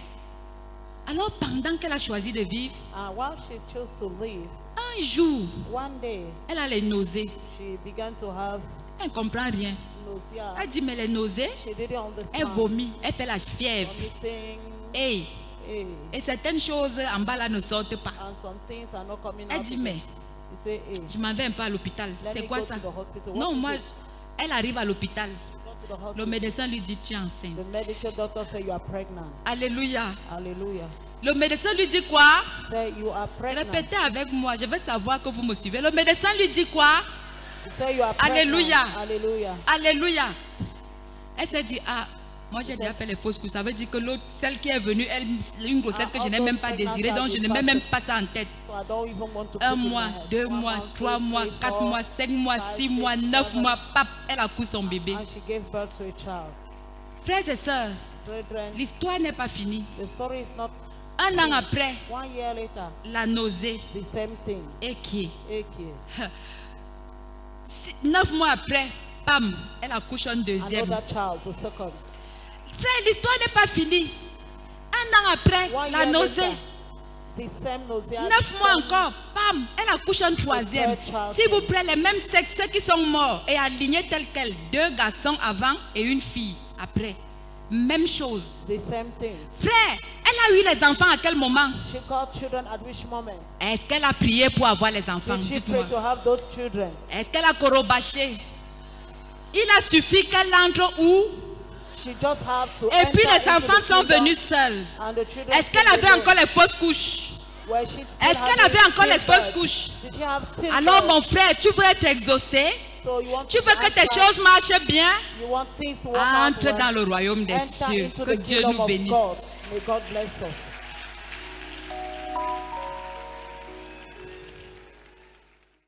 alors pendant qu'elle a choisi de vivre, And while she chose to live, un jour, one day elle a les nausées. she began to have Elle ne comprend rien. nausea. Elle dit, mais les nausées, She didn't understand. elle vomit, elle fait la fièvre. Vomiting, Hey. eh, Et certaines choses en bas là ne sortent pas. and some things are not coming Elle out. dit, again. mais You say, hey, je m'en vais un peu à l'hôpital. let C'est me quoi go ça? to the hospital. What Non, is moi, it? elle arrive à l'hôpital. Go to the Le hospital. médecin lui dit, tu es enceinte. The medical doctor say you are pregnant. Alléluia. Hallelujah. Le médecin lui dit quoi? Say you are pregnant. Répétez avec moi, je veux savoir que vous me suivez. Le médecin lui dit quoi? Say you are pregnant. Alléluia. Hallelujah. Alléluia. Elle s'est dit, ah, moi j'ai déjà fait les fausses couches. Ça veut dire que l'autre, celle qui est venue, elle, une grossesse que je n'ai même pas désirée, donc je ne mets même pas ça en tête. So I don't even want to put 1 it in mois, my head. 2 1 mois, month, 3 2, mois, 3, 4 4, mois, 5 mois, 5, 6 mois, 6, 9 7. mois, pap, elle accouche son bébé. And she gave birth to a child. Frères et sœurs, Brethren, l'histoire n'est pas finie. the story is not 1 an après, 1 year later, la nausée the same thing. est qui? Eke. 9 mois après, pam, elle accouche un deuxième. Another child, the second. Frère, l'histoire n'est pas finie. 1 an après, 1 la year nausée. later, the same nausea. 9 the mois same- encore, pam, elle accouche un troisième. third child. S'il vous plaît, les mêmes sexes, ceux qui sont morts et alignés tels quels, 2 garçons avant et une fille après. Même chose. The same thing. Frère, elle a eu les enfants à quel moment? She got children at which moment? Est-ce qu'elle a prié pour avoir les enfants? Did she Dites-moi. pray to have those children? Est-ce qu'elle a corobaché? Il a suffi qu'elle entre où? She just had to Et puis enter les into enfants the sont kingdom, venus seuls. and the children Est-ce qu'elle came avait alone. encore les fausses couches? Were she still Est-ce qu'elle having avait encore les stillbirth? fausses couches? Did she have stillbirth? Alors mon frère, tu veux être exaucé? So you want Tu to veux que tes answer, choses marchent bien? you want things to work out Entre well, dans le royaume des enter cieux. into Que the Dieu kingdom nous of bénisse. God. May God bless us.